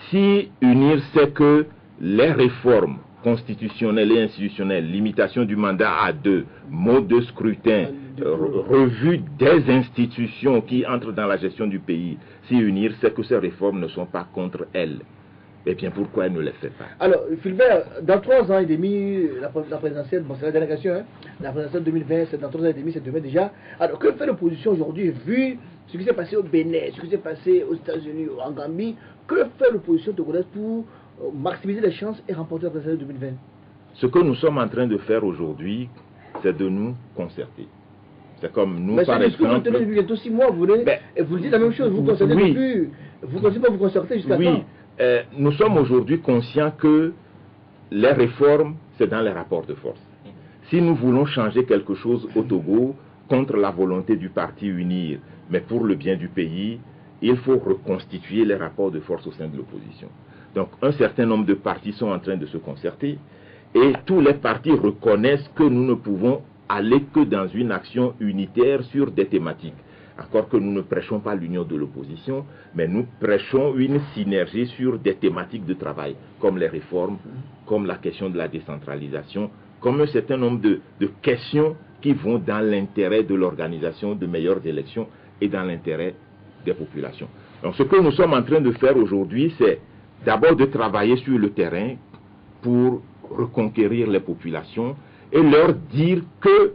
Si UNIR sait que les réformes constitutionnelles et institutionnelles, limitation du mandat à 2, mode de scrutin, revue des institutions qui entrent dans la gestion du pays, si UNIR sait que ces réformes ne sont pas contre elle, eh bien pourquoi elle ne les fait pas? Alors, Fulbert, dans 3 ans et demi, la présidentielle, bon c'est la dernière question, hein, la présidentielle 2020, c'est dans 3 ans et demi, c'est demain déjà. Alors, que fait l'opposition aujourd'hui, vu ce qui s'est passé au Bénin, ce qui s'est passé aux États-Unis, en Gambie? Que fait l'opposition togolaise pour maximiser les chances et remporter la présidentielle 2020? Ce que nous sommes en train de faire aujourd'hui, c'est de nous concerter. C'est comme nous, mais par exemple... Mais depuis bientôt 6 mois, vous dites la même chose, vous concertez plus, vous continuez pas à vous concerter jusqu'à quand? Nous sommes aujourd'hui conscients que les réformes, c'est dans les rapports de force. Si nous voulons changer quelque chose au Togo, contre la volonté du parti UNIR, mais pour le bien du pays, il faut reconstituer les rapports de force au sein de l'opposition. Donc, un certain nombre de partis sont en train de se concerter, et tous les partis reconnaissent que nous ne pouvons aller que dans une action unitaire sur des thématiques. Encore que nous ne prêchons pas l'union de l'opposition, mais nous prêchons une synergie sur des thématiques de travail, comme les réformes, comme la question de la décentralisation, comme un certain nombre de questions qui vont dans l'intérêt de l'organisation de meilleures élections et dans l'intérêt des populations. Donc ce que nous sommes en train de faire aujourd'hui, c'est d'abord de travailler sur le terrain pour reconquérir les populations et leur dire que,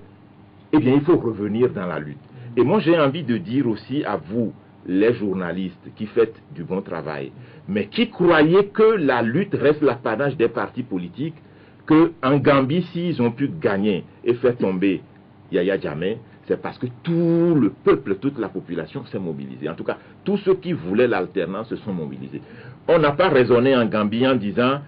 eh bien, il faut revenir dans la lutte. Et moi, j'ai envie de dire aussi à vous, les journalistes qui faites du bon travail, mais qui croyez que la lutte reste l'apanage des partis politiques, qu'en Gambie, s'ils ont pu gagner et faire tomber Yaya Jammeh, c'est parce que tout le peuple, toute la population s'est mobilisée. En tout cas, tous ceux qui voulaient l'alternance se sont mobilisés. On n'a pas raisonné en Gambie en disant,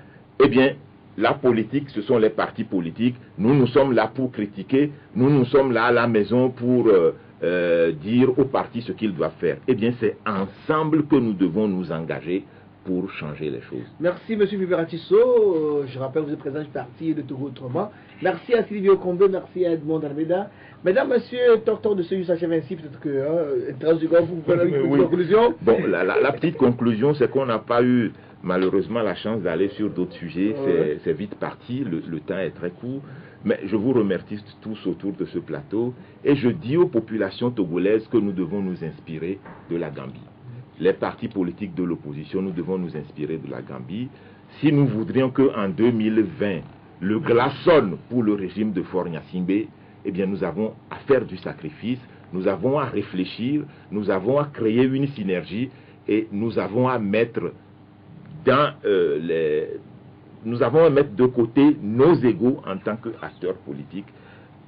eh bien, la politique, ce sont les partis politiques, nous sommes là pour critiquer, nous sommes là à la maison pour... dire aux partis ce qu'ils doivent faire. Eh bien, c'est ensemble que nous devons nous engager pour changer les choses. Merci, M. Fulbert Atisso. Je rappelle, vous êtes président du parti de Togo Autrement. Merci à Silvio Combe, merci à Edmond Almeida. Mesdames, Messieurs, docteur de ce s'achève ainsi, peut-être que vous pouvez une conclusion. Bon, la petite conclusion, c'est qu'on n'a pas eu malheureusement la chance d'aller sur d'autres sujets. C'est vite parti, le temps est très court. Mais je vous remercie tous autour de ce plateau et je dis aux populations togolaises que nous devons nous inspirer de la Gambie. Les partis politiques de l'opposition, nous devons nous inspirer de la Gambie. Si nous voudrions qu'en 2020, le glas sonne pour le régime de Faure Gnassingbé, eh bien nous avons à faire du sacrifice, nous avons à réfléchir, nous avons à créer une synergie et nous avons à mettre dans nous avons à mettre de côté nos égos en tant qu'acteurs politiques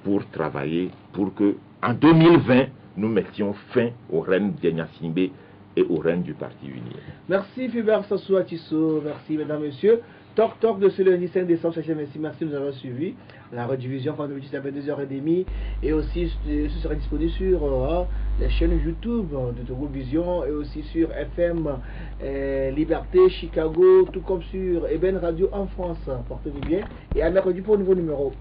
pour travailler pour que en 2020 nous mettions fin au règne de Gnassingbé et au règne du Parti UNIR. Merci Fulbert Atisso, merci mesdames, messieurs. Talk de ce lundi 5 décembre, merci de nous avoir suivis. La rediffusion vendredi à 22h30 et aussi ce sera disponible sur les chaînes YouTube de Togo Vision et aussi sur FM Liberté Chicago, tout comme sur Eben Radio en France. Portez-vous bien et à mercredi pour un nouveau numéro.